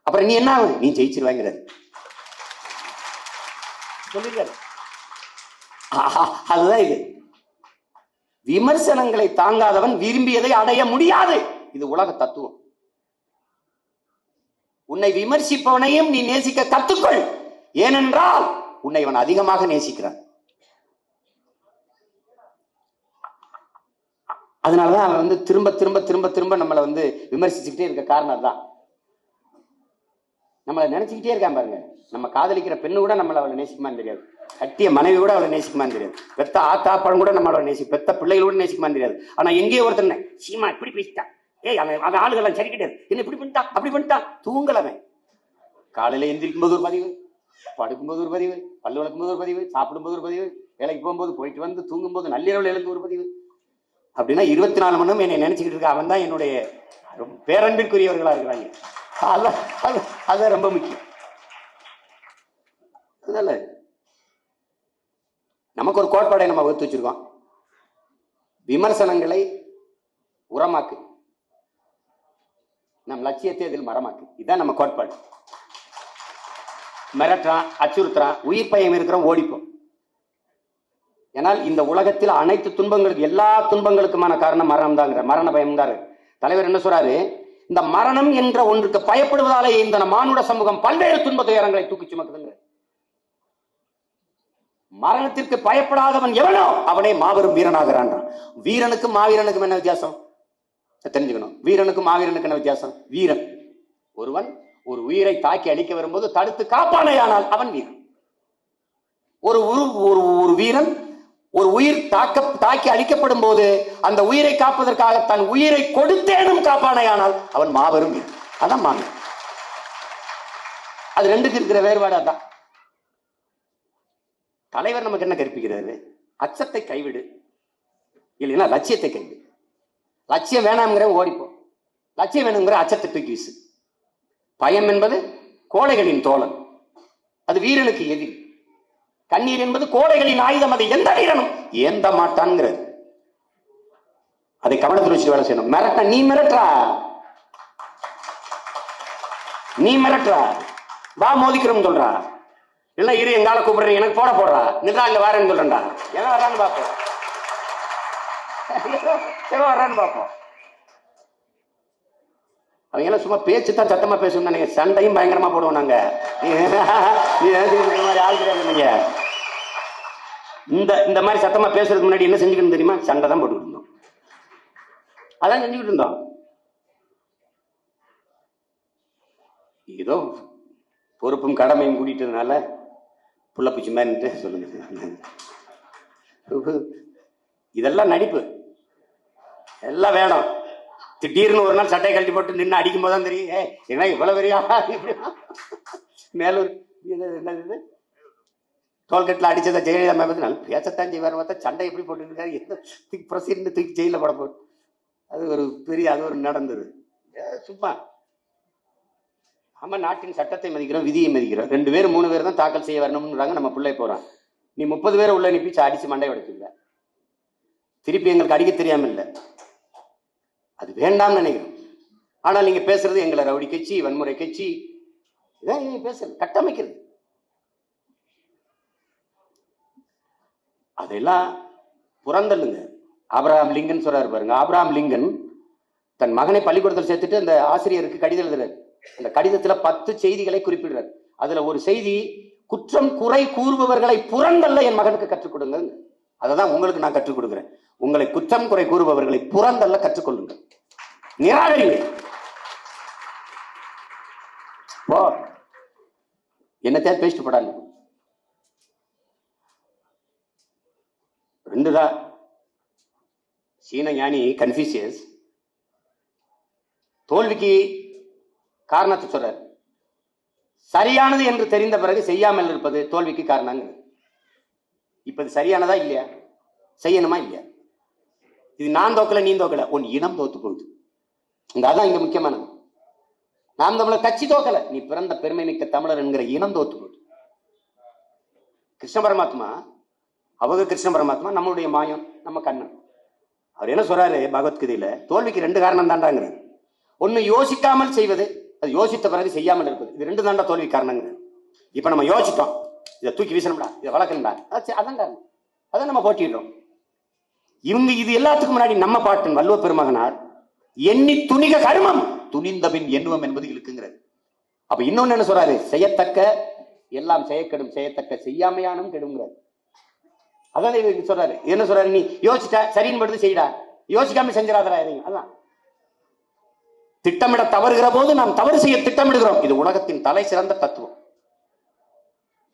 அப்புறம் நீ என்ன ஆகுது, நீ ஜெயிச்சிருவாங்கிறாரு, சொல்லிருக்காரு. அதுதான் இது. விமர்சனங்களை தாங்காதவன் விரும்பியதை அடைய முடியாது. இது உலக தத்துவம். உன்னை விமர்சிப்பவனையும் நீ நேசிக்க கத்துக்கொள், ஏனென்றால் உன்னை அவன் அதிகமாக நேசிக்கிறான். அதனாலதான் அவன் திரும்ப திரும்ப திரும்ப திரும்ப நம்மளை விமர்சிச்சுக்கிட்டே இருக்க காரணம் தான். நம்மளை நினைச்சுக்கிட்டே இருக்கான் பாருங்க. நம்ம காதலிக்கிற பெண்ணு கூட நம்மளை அவளை நேசிக்குமான்னு தெரியாது, கட்டிய மனைவி கூட அவளை நேசிக்குமான்னு தெரியாது, பெத்த ஆத்தா பழம் கூட நம்மளோட பெத்த பிள்ளைகள் கூட நேசிக்குமான்னு தெரியாது. ஆனா எங்கேயோ ஒருத்தன் சீமா இப்படி பேசிட்டான், அவன் ஆளுகள் சரி கிடையாது, என்ன இப்படி பண்ணிட்டான் அப்படி பண்ணிட்டான், தூங்கலவன். காலையில எந்திரிக்கும் போது ஒரு பதிவு, படுக்கும்போது ஒரு பதிவு, பல்லு வளர்க்கும் போது ஒரு பதிவு, சாப்பிடும் போது ஒரு பதிவு, வேலைக்கு போகும்போது போயிட்டு வந்து தூங்கும் போது நள்ளிரவில் எழுந்து ஒரு பதிவு. அப்படின்னா 24 மணி நேரம் என்னை நினைச்சுக்கிட்டு இருக்க அவன் தான் என்னுடைய பேரன்பிற்குரியவர்களா இருக்கிறாங்க. அதான் ரொம்ப முக்கியம். அதனால நமக்கு ஒரு கோட்பாடை நம்ம வகுத்து வச்சிருக்கோம், விமர்சனங்களை உரமாக்கு, நம் லட்சியத்தை அதில் மரமாக்கு. இதுதான் நம்ம கோட்பாடு. மிரட்டுறான், அச்சுறுத்துறான், உயிர் பயம் இருக்கிறோம், ஓடிப்போம். ஏனால் இந்த உலகத்தில் அனைத்து துன்பங்களுக்கு, எல்லா துன்பங்களுக்குமான காரணம் மரணம் தாங்கிற, மரண பயம் தான். தலைவர் என்ன சொல்றாரு, இந்த மரணம் என்ற ஒன்றுக்கு பயப்படுவதாலே இந்த மானுட சமூகம் பல்வேறு துன்ப துயரங்களை தூக்கி சுமக்குதுங்க. மரணத்திற்கு பயப்படாதவன் எவனோ அவனே மாபெரும் வீரனாகிறான். வீரனுக்கும் மாவீரனுக்கும் என்ன வித்தியாசம் தெரிஞ்சுக்கணும். வீரனுக்கும் மாவீரனுக்கு என்ன வித்தியாசம்? வீரன் ஒருவன் ஒரு உயிரை தாக்கி அழிக்க வரும்போது தடுத்து காப்பானையானால் அவன் வீரன். ஒரு வீரன் ஒரு உயிர் தாக்கி அழிக்கப்படும் போது அந்த உயிரை காப்பதற்காக தன் உயிரை கொடுத்தேனும் காப்பானையானால் அவன் மாபெரும் வீரன். அதான் மாவீரன். அது ரெண்டுக்கு இருக்கிற வேறுபாடு அதான். தலைவர் நமக்கு என்ன கற்பிக்கிறாரு, அச்சத்தை கைவிடு, இல்லைன்னா லட்சியத்தை கைவிடு. லட்சியம் வேணாம்ங்கிற ஓடிப்போம், லட்சியம் வேணுங்கிற அச்சத்தை தூக்கி வீசு. பயம் என்பது கோழைகளின் தோழன், அது வீரனுக்கு எதிரி. கண்ணீர் என்பது கோழைகளின் ஆயுதம், அதை எந்த வீரனும் ஏந்த மாட்டான்ங்கிறது. அதை கவனத்தில் வச்சுட்டு வேலை செய்யணும். மிரட்ட நீ மிரட்டுறா, வா மோதிக்கிறோம் சொல்றா, இல்ல இரு எங்கால கூப்பிடுறேன் எனக்கு போடுறா, நின்றா இல்ல வரேன்னு சொல்றேன்டா, எவன் வர்றான்னு பாப்போம், எவன் வர்றான்னு பாப்போம். அவங்க எல்லாம் சும்மா பேச்சு தான் சத்தமா பேசணும், சண்டையும் பயங்கரமா போடுவோம் நாங்க. மாதிரி ஆள் கிடையாது. இந்த மாதிரி சத்தமா பேசுறதுக்கு முன்னாடி என்ன செஞ்சுக்கணும் தெரியுமா? சண்டை தான் போட்டுக்கிட்டு இருந்தோம். அதான் செஞ்சுக்கிட்டு இருந்தோம். ஏதோ பொறுப்பும் கடமையும் கூட்டிட்டதுனால புள்ளப்பூச்சி மாதிரி சொல்லுங்க. இதெல்லாம் நடிப்பு, எல்லாம் வேணும். திடீர்னு ஒரு நாள் சட்டையை கழட்டி போட்டு நின்று அடிக்கும் போதுதான் தெரியும், ஏன்னா இவ்வளவு பெரிய மேலூர் என்னது டோல்கேட்ல அடிச்சதை ஜெயலலிதா மேம் நல்ல பேசத்தான் செய்வார், பார்த்தா சண்டை எப்படி போட்டு இருக்காரு, பிரசிடண்ட் தூக்கி ஜெயில போட போட்டு, அது ஒரு பெரிய, அது ஒரு நடந்தது சும்மா. நம்ம நாட்டின் சட்டத்தை மதிக்கிறோம், விதியை மதிக்கிறோம். 2 பேர் 3 பேர் தான் தாக்கல் செய்ய வரணும்ன்றாங்க. நம்ம பிள்ளை போறான், நீ 30 பேரை உள்ள அனுப்பி அடிச்சு மண்டை உடைச்சுங்க. திருப்பி எங்களுக்கு அடிக்க தெரியாம இல்லை, அது வேண்டாம்னு நினைக்கிறோம். ஆனால் நீங்க பேசுறது எங்களை ரவுடி கட்சி, வன்முறை கட்சி, இதான் நீங்க பேசுறது கட்டமைக்கிறது. அதெல்லாம் புறந்தள்ளுங்க. ஆபிரகாம் லிங்கன் சொல்றாரு பாருங்க. ஆபிரகாம் லிங்கன் தன் மகனை பள்ளிக்கூடத்தில் சேர்த்துட்டு அந்த ஆசிரியருக்கு கடிதம் எழுதுறாரு. அந்த கடிதத்துல 10 செய்திகளை குறிப்பிடுறார். அதுல ஒரு செய்தி, குற்றம் குறை கூறுபவர்களை புறந்தல்ல என் மகனுக்கு கற்றுக் கொடுங்க. அததான் உங்களுக்கு நான் கற்றுக் கொடுக்கிறேன். உங்களை குற்றம் குறை கூறுபவர்களை புறந்தல்ல கற்றுக்கொள்ளுங்க, நிராகரிங்க. என்னத்தையாவது பேசிட்டு போடாங்க. 2 தான். சீன ஞானி கன்ஃபூசியஸ் தோல்விக்கு காரணத்தை சொல்றார். சரியானது என்று தெரிந்த பிறகு செய்யாமல் இருப்பது தோல்விக்கு காரணம். இப்ப இது சரியானதா இல்லையா? செய்யணுமா இல்லையா? இது நான் தோக்கல நீ தோக்கல, உன் இனம் தோத்து போகுது. அதான் இங்க முக்கியமானது. நாம் தமிழர் கட்சி தோக்கல, நீ பிறந்த பெருமை மிக்க தமிழர் என்கிற இனம் தோத்து போகுது. கிருஷ்ண பரமாத்மா, அவங்க கிருஷ்ண பரமாத்மா நம்மளுடைய மாயம், நம்ம கண்ணன். அவர் என்ன சொல்றாரு பகவத்கீதையில, தோல்விக்கு 2 காரணம் தாண்டாங்கிறார். ஒன்னு யோசிக்காமல் செய்வது, அது யோசித்த பிறகு செய்யாமல் இருப்பது. இது 2 தாண்டா தோல்வி காரணங்க. இப்ப நம்ம யோசித்தோம், இதை தூக்கி வீசணும்டா, இதை வளர்க்கணும்டா, அதான் காரணம். அதை நம்ம போட்டிடுறோம். இவங்க இது எல்லாத்துக்கும் முன்னாடி நம்ம பாட்டன் வள்ளுவ பெருமகனார் எண்ணி துணிக கருமம் துணிந்தபின் எண்ணுவம் என்பது இருக்குங்கிறது. அப்ப இன்னொன்னு என்ன சொல்றாரு, செய்யத்தக்க எல்லாம் செய்யக்கெடும், செய்யத்தக்க செய்யாமையானும் கெடுங்கிறாரு. அதான் சொல்றாரு. என்ன சொல்றாரு, நீ யோசிச்சா சரின்னு படுத்து செய்யடா, யோசிக்காம செஞ்சிடாதரா. அதான் திட்டமிட தவறுகிற போது நாம் தவறு செய்ய திட்டமிடுகிறோம். இது உலகத்தின் தலை சிறந்த தத்துவம்.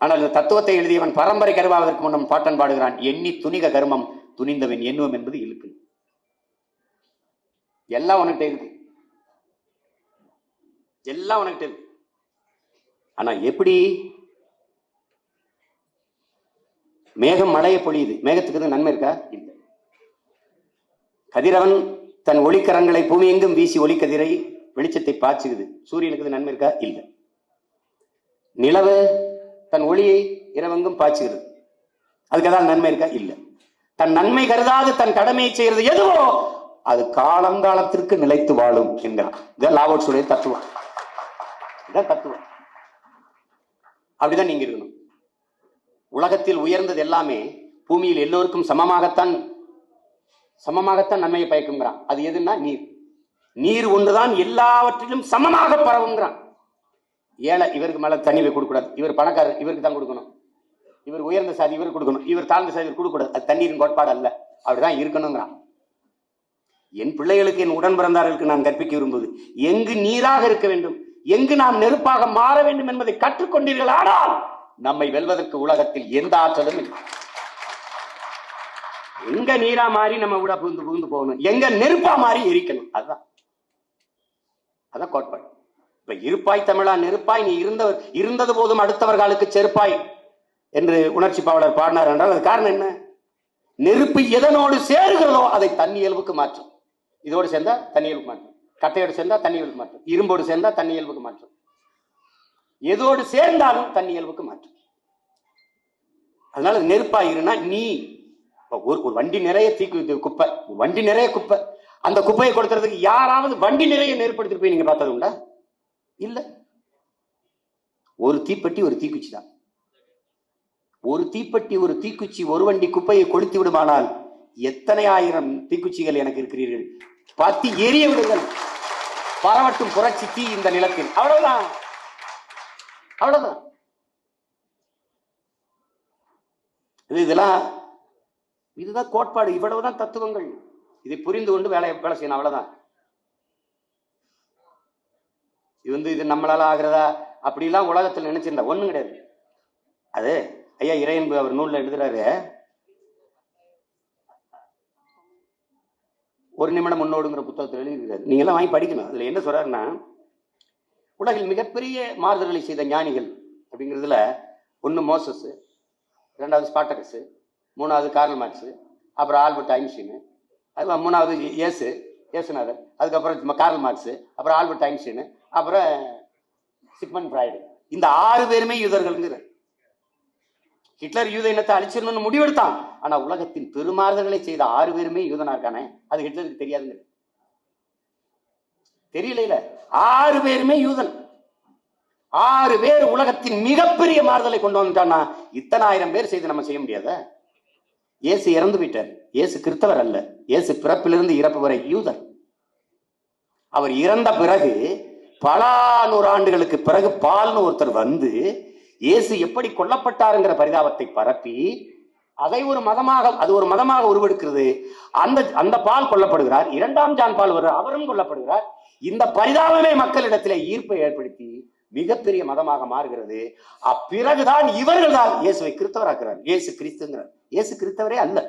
ஆனால் இந்த தத்துவத்தை எழுதியவன் பரம்பரை கருவாவதற்கு முன்னம் பாட்டன் பாடுகிறான், எண்ணி துணிக கருமம் துணிந்தவன் எண்ணுவம் என்பது இழுக்கு. எல்லாம் உனக்கிட்ட இருக்கு, எல்லாம் உனக்கிட்ட இருக்கு. ஆனா எப்படி? மேகம் மழையை பொழியுது, மேகத்துக்கு நன்மை இருக்கா? இல்லை. கதிரவன் தன் ஒளிக்கரங்களை பூமி எங்கும் வீசி ஒளிக்கதிரை வெளிச்சத்தை பாய்ச்சுகுது, சூரியனுக்கு நன்மை இருக்கா? இல்லை. நிலவு தன் ஒளியை இரவெங்கும் பாய்ச்சுகிறது, அதுக்கு ஏதாவது நன்மை இருக்கா? இல்லை. தன் நன்மை கருதாது தன் கடமையை செய்யறது எதுவோ அது காலங்காலத்திற்கு நிலைத்து வாழும் என்கிறான். இதான் லாவோட்ஸுடைய தத்துவம். இதான் தத்துவம். அப்படிதான் நீங்க இருக்கணும். உலகத்தில் உயர்ந்தது எல்லாமே பூமியில் எல்லோருக்கும் சமமாகத்தான் நன்மையை பயக்குங்கிறான். அது எதுன்னா நீர். நீர் ஒன்றுதான் எல்லாவற்றிலும் சமமாக பரவுங்கிறான். ஏழை இவருக்கு மேல தண்ணி கொடுக்கூடாது, இவர் பணக்காரர் இவருக்கு தான் கொடுக்கணும், இவர் உயர்ந்த சாதி இவருக்கு கொடுக்கணும், இவர் தாழ்ந்த சாதி இவர் கொடுக்கூடாது. அது தண்ணீரின் கோட்பாடு அல்ல, அப்படிதான் இருக்கணுங்கிறான். என் பிள்ளைகளுக்கு, என் உடன் பிறந்தார்களுக்கு நான் கற்பிக்க விரும்புவது, எங்கு நீராக இருக்க வேண்டும், எங்கு நாம் நெருப்பாக மாற வேண்டும் என்பதை கற்றுக்கொண்டீர்கள். ஆனால் நம்மை வெல்வதற்கு உலகத்தில் எந்த ஆற்றலும் இல்லை. எங்க நீரா மாறி நம்ம கூட புகுந்து போகணும், எங்க நெருப்பா மாறி எரிக்கணும். அதான் கோட்பாடு. இப்ப இருப்பாய் தமிழா நெருப்பாய், நீ இருந்தது போதும் அடுத்தவர்களுக்கு செருப்பாய் என்று உணர்ச்சி பாவலர் பாடினார் என்றால் அது காரணம் என்ன? நெருப்பு எதனோடு சேருகிறதோ அதை தண்ணி இயல்புக்கு மாற்றும். இதோடு சேர்ந்தா தண்ணி இயல்புக்கு மாற்றும், கட்டையோடு சேர்ந்தா தண்ணி இயல்புக்கு மாற்றும், இரும்போடு சேர்ந்தா தண்ணி இயல்புக்கு மாற்றும், எதோடு சேர்ந்தாலும் தண்ணி இயல்புக்கு மாற்றும். அதனால நெருப்பாய் இருந்தா நீ ஒரு வண்டி நிறைய குப்பை, வண்டி நிறைய குப்பை, அந்த குப்பையை கொடுக்கறதுக்கு யாராவது வண்டி நிறைய நெருப்படுத்திட்டு போய் நீங்க பார்த்தது உண்டா? இல்ல. ஒரு தீப்பெட்டி ஒரு தீக்குச்சி தான். ஒரு தீப்பெட்டி ஒரு தீக்குச்சி ஒரு வண்டி குப்பையை கொளுத்தி விடுமானால் எத்தனை ஆயிரம் தீக்குச்சிகள் எனக்கு இருக்கிறீர்கள், பத்தி எரிய விடுங்கள், பரவட்டும் புரட்சி தீ இந்த நிலத்தில். அவ்வளவுதான், அவ்வளவுதான். இதுதான் கோட்பாடு, இவ்வளவுதான் தத்துவங்கள். இதை புரிந்து கொண்டு வேலை செய்யணும், அவ்வளவுதான். இது நம்மளால ஆகிறதா அப்படிலாம் உலகத்தில் நினைச்சிருந்தா ஒண்ணும் கிடையாது. அது ஐயா இறையன்பு அவர் நூல்ல எழுதுறாரு, ஒரு நிமிடம் முன்னோடுங்கிற புத்தகத்தில் எழுதியிருக்காரு. நீங்க எல்லாம் வாங்கி படிக்கணும். அதுல என்ன சொல்றாருன்னா, உலகில் மிகப்பெரிய மாறுதல்களை செய்த ஞானிகள் அப்படிங்கிறதுல ஒன்னு மோசஸ், இரண்டாவது ஸ்பார்டகஸ், மூணாவது கார்ல் மார்க்ஸ், அப்புறம் ஆல்பர்ட் ஐன்ஸ்டீன், அது மூணாவது இயேசுநாதர், அதுக்கப்புறம் கார்ல் மார்க்ஸ், அப்புறம் ஆல்பர்ட் ஐன்ஸ்டீன், அப்புறம் சிக்மண்ட் ஃப்ராய்டு. இந்த 6 பேருமே யூதர்கள்ங்கிற ஹிட்லர் யூத இனத்தை அழிச்சிடணும்னு முடிவெடுத்தான். ஆனா உலகத்தின் பெருமாறுதல்களை செய்த 6 பேருமே யூதனா இருக்கானே, அது ஹிட்லருக்கு தெரியாதுங்க. தெரியல, 6 பேருமே யூதன். 6 பேர் உலகத்தின் மிகப்பெரிய மாறுதலை கொண்டு வந்துட்டான்னா இத்தனை 1000 பேர் செய்து நம்ம செய்ய முடியாத? இயேசு இறந்து போயிட்டார். இயேசு கிறிஸ்தவர் அல்ல. இயேசு பிறப்பிலிருந்து இறப்பு வரை யூதன். அவர் இறந்த பிறகு பல 100 ஆண்டுகளுக்கு பிறகு பால்னு ஒருத்தர் வந்து இயேசு எப்படி கொல்லப்பட்டாருங்கிற பரிதாபத்தை பரப்பி அதை ஒரு மதமாக உருவெடுக்கிறது. அந்த பால் கொல்லப்படுகிறார். 2ஆம் ஜான் பால் வருகிறார், அவரும் கொல்லப்படுகிறார். இந்த பரிதாபமே மக்களிடத்திலே ஈர்ப்பை ஏற்படுத்தி மிகப்பெரிய மதமாக மாறுகிறது. அப்பிறகுதான் இவர்கள் தான் இயேசுவை கிறிஸ்தவராக்குறார். இயேசு கிறிஸ்துங்கிறார். இயேசு கிறிஸ்தவரே அல்ல.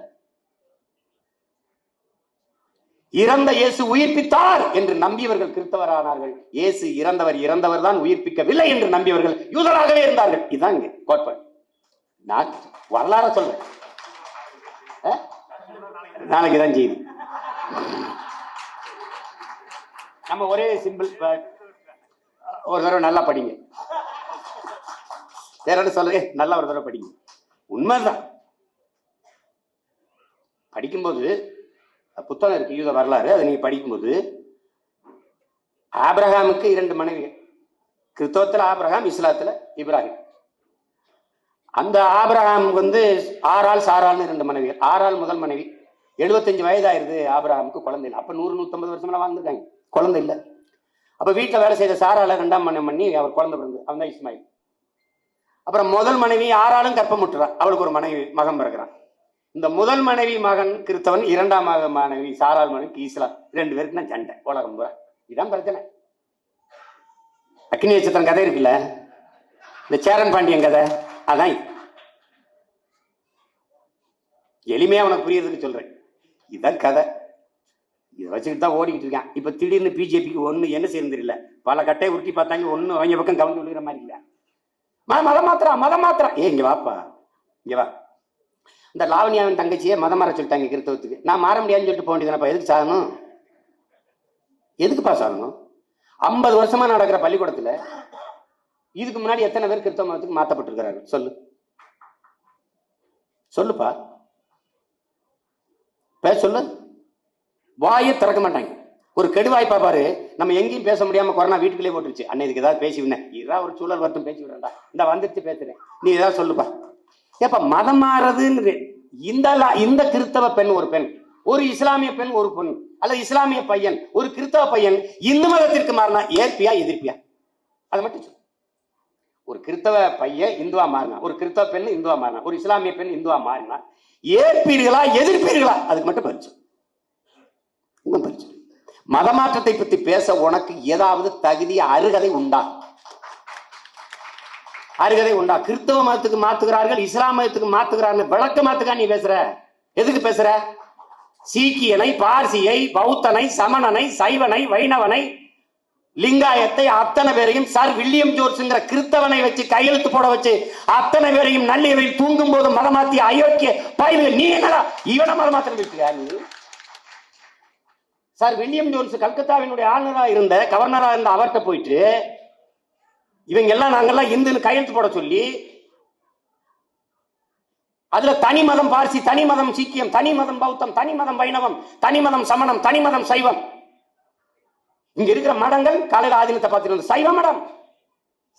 இறந்த இயேசு உயிர்ப்பித்தார் என்று நம்பியவர்கள் கிறிஸ்தவரானார்கள். இயேசு இறந்தவர் தான் உயிர்ப்பிக்கவில்லை என்று நம்பியவர்கள் யூதராகவே இருந்தார்கள். இதுதான் இங்க கோட்பாடு. நான் வரலாறு சொல்றேன், நாளைக்குதான் செய்தி. நம்ம ஒரே சிம்பிள் ஒரு தடவை நல்லா படிங்க. வேற என்ன சொல்லுங்க, நல்லா ஒரு தடவை படிங்க. உண்மைதான். படிக்கும்போது புத்தகம் இருக்கு, யூத வரலாறு. அதை நீங்க படிக்கும்போது ஆபிரகாமுக்கு 2 மனைவிகள். கிறிஸ்தவத்தில் ஆபிரகாம், இஸ்லாத்துல இப்ராஹிம். அந்த ஆபிரகாம் வந்து ஆறாள் சாராள்னு 2 மனைவிகள். ஆறாள் முதல் மனைவி. 75 வயதாயிருது ஆபிரகாமுக்கு, குழந்தை இல்லை. அப்ப 100-150 வருஷமெல்லாம் வாழ்ந்துருக்காங்க, குழந்தை இல்லை. அப்ப வீட்டுல வேலை செய்த சாரால 2ஆம் மனம் பண்ணி அவர் குழந்தை பிறந்து, அவன் தான் இஸ்மாயில். அப்புறம் முதல் மனைவி ஆறாளும் கற்பம் முட்டுறான், அவளுக்கு ஒரு மகன் பிறகுறான். இந்த முதல் மனைவி மகன் கிறிஸ்தவன், 2ஆம் மனைவி சாராள் மனைவி இஸ்லாம். 2 பேருக்கு தான் சண்டை உலகம் பூரா. இதான் பிரச்சனை. அக்னி நட்சத்திரம் கதை இருக்குல்ல, இந்த சேரன் பாண்டியன் கதை, அதான் எளிமையா உனக்கு புரியறதுக்கு சொல்றேன். இதான் கதை. இதை வச்சுக்கிட்டு தான் ஓடிக்கிட்டு இருக்கான். இப்ப திடீர்னு பிஜேபிக்கு ஒண்ணு என்ன செய்யறது தெரியல. பல கட்டையை உருட்டி பார்த்தாங்க, ஒண்ணு அவங்க பக்கம் கவர்ந்து விழுகிற மாதிரி இல்ல. மதம் மாத்திரம். இங்க வாப்பா, இங்க வா. இந்த லாவணியாவின் தங்கச்சியை மதம் மாற சொல்லிட்டாங்க கிறிஸ்தவத்துக்கு. நான் மாற முடியாதுன்னு சொல்லிட்டு போக வேண்டியதுனப்பா. எதுக்கு சாகணும்? எதுக்குப்பா சாகணும்? 50 வருஷமா நடக்கிற பள்ளிக்கூடத்துல இதுக்கு முன்னாடி எத்தனை பேர் கிறிஸ்தவ மதத்துக்கு மாற்றப்பட்டிருக்கிறார்கள்? சொல்லுப்பா, சொல்லு. வாயை திறக்க மாட்டாங்க. ஒரு கெடுவாய்ப்பா பாரு, நம்ம எங்கேயும் பேச முடியாம கொரோனா வீட்டுக்குள்ளே போட்டுருச்சு. அண்ணன் இதுக்கு ஏதாவது பேசிவினேன், இதான் ஒரு சூழல் வரட்டும், பேசி விடுறா. இந்த வந்துருச்சு பேசுறேன், நீ ஏதாவது சொல்லுப்பா. ஏப்பா மதம் மாறுறதுன்னு இந்த கிறிஸ்தவ பெண் ஒரு பெண், ஒரு இஸ்லாமிய பெண் ஒரு பெண், அல்லது இஸ்லாமிய பையன் ஒரு கிறிஸ்தவ பையன் இந்து மதத்திற்கு மாறினா ஏற்பியா எதிர்ப்பியா? அதை மட்டும் சொல்லு. ஒரு கிறிஸ்தவ பையன் இந்துவா மாறினா, ஒரு கிறிஸ்தவ பெண் இந்துவா மாறினா, ஒரு இஸ்லாமிய பெண் இந்துவா மாறினா ஏற்பீர்களா எதிர்ப்பீர்களா? அதுக்கு மட்டும் பரிச்சு. மதமாற்றத்தை பற்றி பேச உனக்கு ஏதாவது தகுதி அருகதை உண்டா? கிறிஸ்தவ மதத்துக்கு மாத்துகிறார்கள், இஸ்லாம் மதத்துக்கு மாத்துகிறார்கள், விளக்க மாத்துக்கா நீ பேசுற? எதுக்கு பேசுற? சீக்கியனை, பார்சியை, பௌத்தனை, சமணனை, சைவனை, வைணவனை, லிங்காயத்தை அத்தனை பேரையும் சார் வில்லியம் ஜோர்ஸ்ங்கிற கிறிஸ்தவனை வச்சு கையெழுத்து போட வச்சு அத்தனை பேரையும் நல்லியவையில் தூங்கும் போது மதமாத்திய அயோக்கிய பயல்கள். நீ என்னடா இவனை மதமாத்திரம் விட்டுயா? நீ சார் வில்லியம் ஜோன்ஸ் கல்கத்தாவினுடைய ஆளுநராக இருந்த, கவர்னராக இருந்த அவர்கிட்ட போயிட்டு இவங்க எல்லாம் நாங்கெல்லாம் இந்துன்னு கையெழுத்து போட சொல்லி, அதுல தனி மதம் பார்சி, தனி மதம் சீக்கியம், தனி மதம் பௌத்தம், தனி மதம் வைணவம், தனி மதம் சமணம், தனி மதம் சைவம். இங்க இருக்கிற மடங்கள் காலையில் ஆதீனத்தை பார்த்துட்டு சைவ மடம்,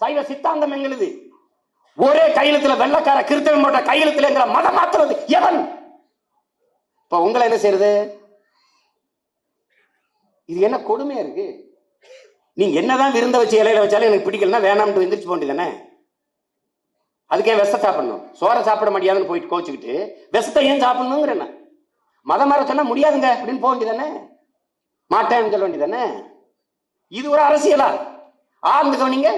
சைவ சித்தாந்தம் எங்களுது. ஒரே கையெழுத்துல வெள்ளக்கார கிறிஸ்தவன் போட்ட கையெழுத்துல மதம் மாத்துறது எவன்? இப்ப உங்களை என்ன செய்யறது? இது என்ன கொடுமையா இருக்கு? நீங்க என்னதான் விருந்த வச்சு இலையில வச்சாலும் எனக்கு பிடிக்கலன்னா வேணாம்னு எந்திரிச்சு போண்டிதானே. அதுக்கே விஷத்தை சாப்பிடணும்? சோறை சாப்பிட முடியாதுன்னு போயிட்டு கோச்சுக்கிட்டு விஷத்தை ஏன் சாப்பிடணுங்கிற என்ன? மதம் மாற சொன்னா முடியாதுங்க அப்படின்னு போக வேண்டியதானே, மாட்டேன்னு சொல்ல வேண்டியதானே. இது ஒரு அரசியலா? ஆழ்ந்து கவனிங்க.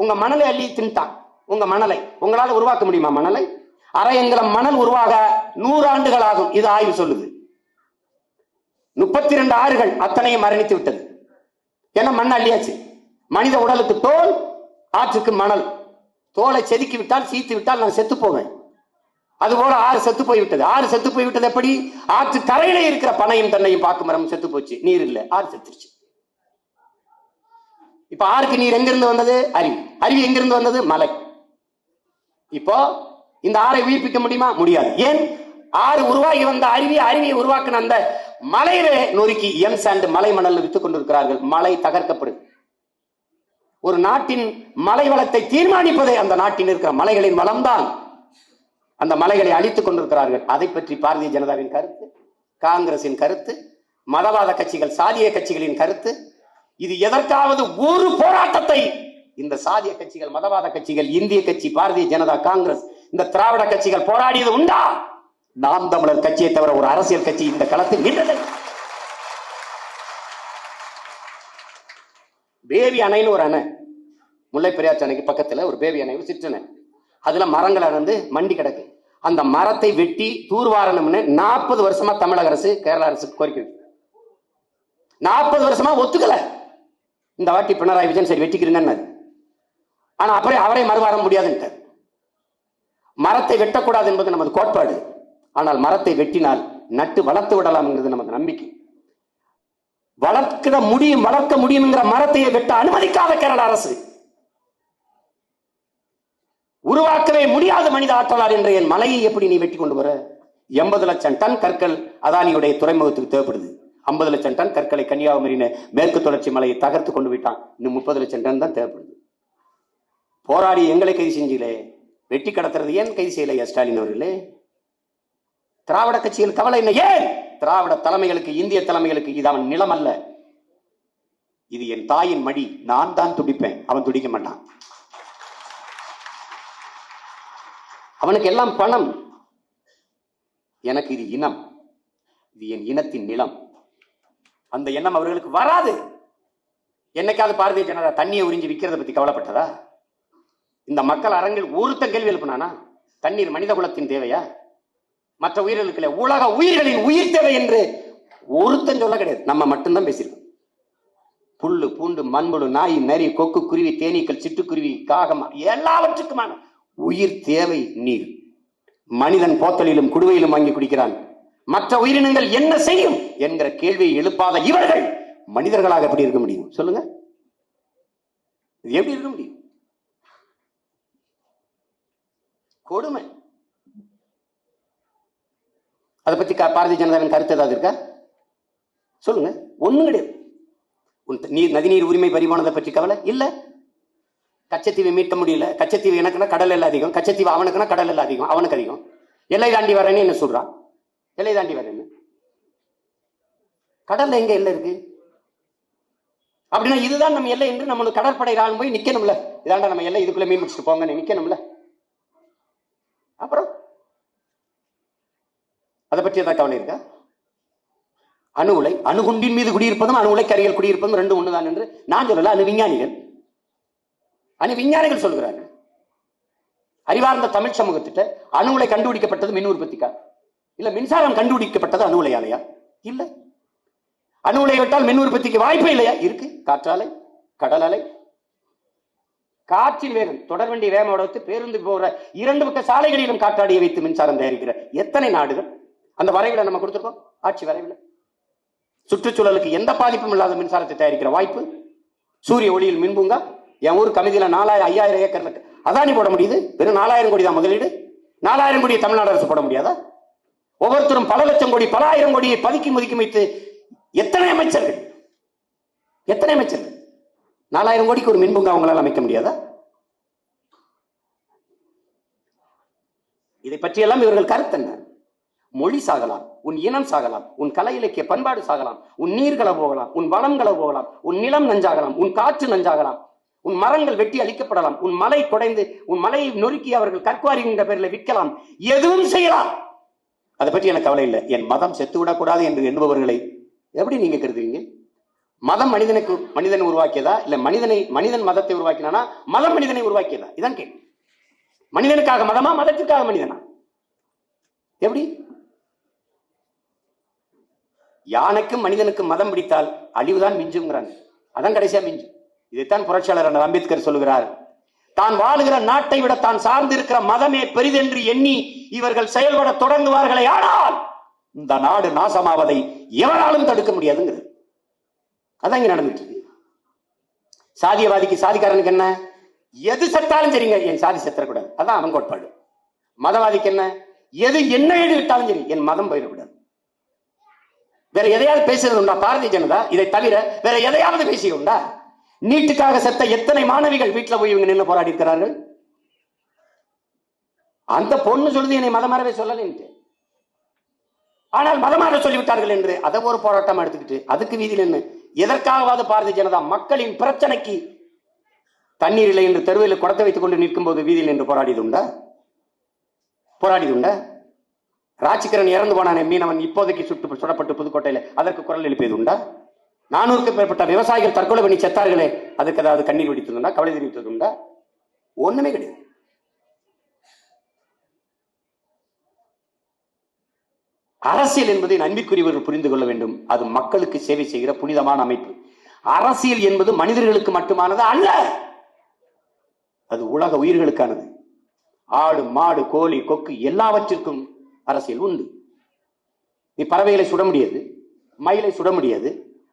உங்க மணலை அள்ளி தின்ட்டான். உங்க மணலை உங்களால உருவாக்க முடியுமா? மணலை அரை எங்கலம் மணல் உருவாக 100 ஆண்டுகள் ஆகும். இது ஆய்வு சொல்லுது. 32 ஆறுகள் அத்தனையும் மரணித்து விட்டது. ஏன்னா மண் அள்ளியாச்சு. மனித உடலுக்கு தோல், ஆற்றுக்கு மணல். தோலை செதுக்கி விட்டால், சீத்து விட்டால் நான் செத்து போவேன். அதுபோல ஆறு செத்து போய்விட்டது. ஆறு செத்து போய்விட்டது எப்படி? ஆற்று கரையில இருக்கிற பனையும் தன்னையும் பாக்கு மரம் செத்து போச்சு. நீர் இல்லை, ஆறு செத்துருச்சு. இப்ப ஆறுக்கு நீர் எங்கிருந்து வந்தது? அருவி. அருவி எங்கிருந்து வந்தது? மலை. இப்போ இந்த ஆறை உயிர்ப்பிக்க முடியுமா? முடியாது. ஏன்? ஆறு உருவாகி வந்த அருவியை உருவாக்கின அந்த மலையிலே நொறுக்கி எம் சாண்ட் மலை மணல் வித்துக் கொண்டிருக்கிறார்கள். மலை தகர்க்கப்படுது. ஒரு நாட்டின் மலை வளத்தை தீர்மானிப்பதே அந்த நாட்டில் இருக்கிற மலைகளின் வளம்தான். அந்த மலைகளை அழித்துக் கொண்டிருக்கிறார்கள். அதை பற்றி பாரதிய ஜனதாவின் கருத்து, காங்கிரசின் கருத்து, மதவாத கட்சிகள், சாதிய கட்சிகளின் கருத்து, இது எதற்காவது ஒரு போராட்டத்தை இந்த சாதிய கட்சிகள், மதவாத கட்சிகள், இந்திய கட்சி, பாரதிய ஜனதா, காங்கிரஸ், இந்த திராவிட கட்சிகள் போராடியது உண்டா? நாம் தமிழர் கட்சியை தவிர ஒரு அரசியல் கட்சி இந்த களத்தில் நின்றது. பேபி அணைன்னு ஒரு அணை, முல்லை பெரியாற்று அணைக்கு பக்கத்துல ஒரு பேபி அணை, ஒரு சிற்றணை. அதுல மரங்களை வந்து மண்டி கிடக்கு. அந்த மரத்தை வெட்டி தூர்வாரணும்னு 40 வருஷமா தமிழக அரசு, கேரள அரசு கோரிக்கை, 40 வருஷமா ஒத்துக்கல. இந்த வாட்டி பினராயி விஜயன் சரி வெட்டிக்கிறீங்க, ஆனா அப்புறம் அவரை மறுவார முடியாதுன்ட்டார். மரத்தை வெட்டக்கூடாது என்பது நமது கோட்பாடு. ஆனால் மரத்தை வெட்டினால் நட்டு வளர்த்து விடலாம் என்கிறது நமது நம்பிக்கை. வளர்க்க முடியும் மரத்தையே வெட்ட அனுமதிக்காத கேரள அரசு, உருவாக்கவே முடியாத மனித ஆற்றலார் என்ற என் மலையை எப்படி நீ வெட்டி கொண்டு வர? 80 லட்சம் டன் கற்கள் அதானியுடைய துறைமுகத்துக்கு தேவைப்படுது. 50 லட்சம் டன் கற்களை கன்னியாகுமரியின் மேற்கு தொடர்ச்சி மலையை தகர்த்து கொண்டு விட்டான். இன்னும் 30 லட்சம் டன் தான் தேவைப்படுது. போராடி எங்களை கைது செஞ்சீங்களே, வெட்டி கடத்துறது ஏன் கைது செய்யலையா ஸ்டாலின் அவர்களே? திராவிட கட்சிகள் கவலை என்ன? ஏன் திராவிட தலைமைகளுக்கு, இந்திய தலைமைகளுக்கு இது அவன் நிலம் அல்ல, இது என் தாயின் மடி, நான் தான் துடிப்பேன், அவன் துடிக்க மாட்டான். அவனுக்கு எல்லாம் பணம், எனக்கு இது இனம், இது என் இனத்தின் நிலம். அந்த எண்ணம் அவர்களுக்கு வராது. என்னைக்காவது பாரதிய ஜனதா தண்ணியை உறிஞ்சி விற்கிறத பத்தி கவலைப்பட்டதா? இந்த மக்கள் அரங்கில் ஒருத்தன் கேள்வி எழுப்பினானா? தண்ணீர் மனித குலத்தின் தேவையா? மற்ற உயிர்களுக்கு உலக உயிர்களின் உயிர் தேவை என்று ஒருத்தன் சொல்ல கிடையாது. நம்ம மட்டும்தான் பேசியிருக்கோம். புல்லு, பூண்டு, மண்புழு, நாய், நரி, கொக்கு, குருவி, தேனீக்கள், சிட்டுக்குருவி, காகம், எல்லாவற்றுக்குமான உயிர் தேவை நீர். மனிதன் போத்தலிலும் குடுவையிலும் வாங்கி குடிக்கிறான். மற்ற உயிரினங்கள் என்ன செய்யும் என்கிற கேள்வியை எழுப்பாத இவர்கள் மனிதர்களாக எப்படி இருக்க முடியும்? சொல்லுங்க, எப்படி இருக்க முடியும்? கொடுமை. அதை பத்தி பாரதிய ஜனதாவின் கருத்து ஏதாவது இருக்கா? சொல்லுங்க. ஒண்ணும் கிடையாது. நதிநீர் உரிமை பறிமானதை பற்றி கவலை இல்ல. கச்சத்தீவை மீட்க முடியல. கச்சத்தீவு எனக்குன்னா கடல் எல்லாம் அதிகம், கச்சத்தீவு அவனுக்குன்னா கடல் எல்லாம் அதிகம், அவனுக்கு அதிகம். எல்லை தாண்டி வரேன்னு என்ன சொல்றான்? எல்லை தாண்டி வரேன்னு கடல்ல எங்க எல்லை இருக்கு? அப்படின்னா இதுதான் நம்ம எல்லை என்று நம்மளுக்கு கடற்படை ராணுவம் போய் நிக்கணும்ல. இதாண்டா நம்ம எல்லை, இதுக்குள்ள மீன் முடிச்சுட்டு போங்க நிக்கணும்ல. அப்புறம் அதை பற்றி ஏதாவது கவலை இருக்கா? அணு உலை, அணுகுண்டின் மீது குடியிருப்பதும் அணு உலைக்கு அருகில் குடியிருப்பதும் ரெண்டும் ஒண்ணுதான் என்று நான் சொல்லல, அணு விஞ்ஞானிகள் சொல்கிறார்கள். அறிவார்ந்த தமிழ் சமூகத்திட்ட அணு உலை கண்டுபிடிக்கப்பட்டது மின் உற்பத்திக்கா? இல்ல மின்சாரம் கண்டுபிடிக்கப்பட்டது அணு உலையாலையா? இல்ல. அணு உலை விட்டால் மின் உற்பத்திக்கு வாய்ப்பே இல்லையா? இருக்கு. காற்றாலை, கடல் அலை, காற்றின் வேகம், தொடர்வண்டி வேகமோட வைத்து பேருந்து போகிற 2 பக்க சாலைகளிலும் காற்றாடியை வைத்து மின்சாரம் தயாரிக்கிற எத்தனை நாடுகள்? அந்த வரைவில நம்ம கொடுத்திருக்கோம், ஆட்சி வரைவில. சுற்றுச்சூழலுக்கு எந்த பாதிப்பும் இல்லாத மின்சாரத்தை தயாரிக்கிற வாய்ப்பு. சூரிய ஒளியில் மின்பூங்கா. என் ஊர் கமிதியில 5000 ஏக்கர்ல அதானி போட முடியுது. வெறும் 4000 கோடி தான் முதலீடு. 4000 கோடியை தமிழ்நாடு அரசு போட முடியாதா? ஒவ்வொருத்தரும் பல லட்சம் கோடி, பல ஆயிரம் கோடியை பதுக்கி முதுக்கி வைத்து எத்தனை அமைச்சர்கள் 4000 கோடிக்கு ஒரு மின்பூங்கா அவங்களால அமைக்க முடியாதா? இதை பற்றியெல்லாம் இவர்கள் கருத்து என்ன? மொழி சாகலாம், உன் இனம் சாகலாம், உன் கலை இலக்கிய பண்பாடு சாகலாம், உன் நீர்களை போகலாம், உன் வளங்களை போகலாம், உன் நிலம் நஞ்சாகலாம், உன் காற்று நஞ்சாகலாம், உன் மரங்கள் வெட்டி அழிக்கப்படலாம், உன் மலை குடைந்து உன் மலையை நொறுக்கி அவர்கள் கற்குவாரி என்ற பேரில் விற்கலாம், எதுவும் செய்யலாம். அதை பற்றி எனக்கு கவலை இல்லை. என் மதம் செத்துவிடக்கூடாது என்று எண்ணுபவர்களை எப்படி நீங்க கருதுவீங்க? மதம் மனிதனை உருவாக்கியதா? இல்ல மனிதன் மதத்தை உருவாக்கினானா? மதம் மனிதனை உருவாக்கியதா? இதான் கேள்வி. மனிதனுக்காக மதமா, மதத்திற்காக மனிதனா? எப்படி? யானைக்கும் மனிதனுக்கும் மதம் பிடித்தால் அழிவுதான் மிஞ்சுங்கிறாங்க. அதான் கடைசியா மிஞ்சும். இதைத்தான் புரட்சியாளர் அம்பேத்கர் சொல்லுகிறார். தான் வாழுகிற நாட்டை விட தான் சார்ந்திருக்கிற மதமே பெரிதென்று எண்ணி இவர்கள் செயல்பட தொடங்குவார்களே, ஆனால் இந்த நாடு நாசமாவதை எவராலும் தடுக்க முடியாதுங்கிறது. அதான் இங்க நடந்துட்டு இருக்கு. சாதியவாதிக்கு, சாதிக்காரனுக்கு என்ன? எது செத்தாலும் சரிங்க, என் சாதி செத்தரக்கூடாது. அதான் அவன் கோட்பாடு. மதவாதிக்கு என்ன? எது என்ன விட்டாலும் சரி என் மதம் போயிடக்கூடாது. வேற எதையாவது பேசுறது உண்டா பாரதிய ஜனதா? இதை தவிர வேற எதையாவது பேசிய உண்டா? நீட்டுக்காக செத்த எத்தனை மாணவிகள் வீட்டுல போய் இவங்க நின்று போராடி இருக்கிறார்கள். அந்த பொண்ணு சொல்லுது என்னை மதமாறவே சொல்லலன்ட்டு. ஆனால் மதமாற சொல்லிவிட்டார்கள் என்று அதை ஒரு போராட்டம் எடுத்துக்கிட்டு அதுக்கு வீதியில் என்ன? எதற்காகவாது பாரதிய ஜனதா மக்களின் பிரச்சனைக்கு தண்ணீர் இல்லை என்று தெருவில் குடத்தை வைத்துக் கொண்டு நிற்கும் போது வீதியில் என்று போராடியது உண்டா? ராஜ்கிரண் இறந்து போனானே மீனவன், இப்போதைக்கு சுடப்பட்டு புதுக்கோட்டையில், அதற்கு குரல் எழுப்பியது உண்டா? 400க்கும் மேற்பட்ட விவசாயிகள் தற்கொலை பண்ணி செத்தார்களே, அதுக்கு ஏதாவது கண்ணீர் வெடித்ததுண்டா? கவலை தெரிவித்தது உண்டா? ஒண்ணுமே கிடையாது. அரசியல் என்பதை அன்பிற்குரியவர்கள் புரிந்து கொள்ள வேண்டும். அது மக்களுக்கு சேவை செய்கிற புனிதமான அமைப்பு. அரசியல் என்பது மனிதர்களுக்கு மட்டுமானது அல்ல, அது உலக உயிர்களுக்கானது. ஆடு மாடு கோழி கொக்கு எல்லாவற்றிற்கும் அரசியல் உண்டு. நீ பறவைகளை சுட முடியாது, மயிலை சுட முடியாது,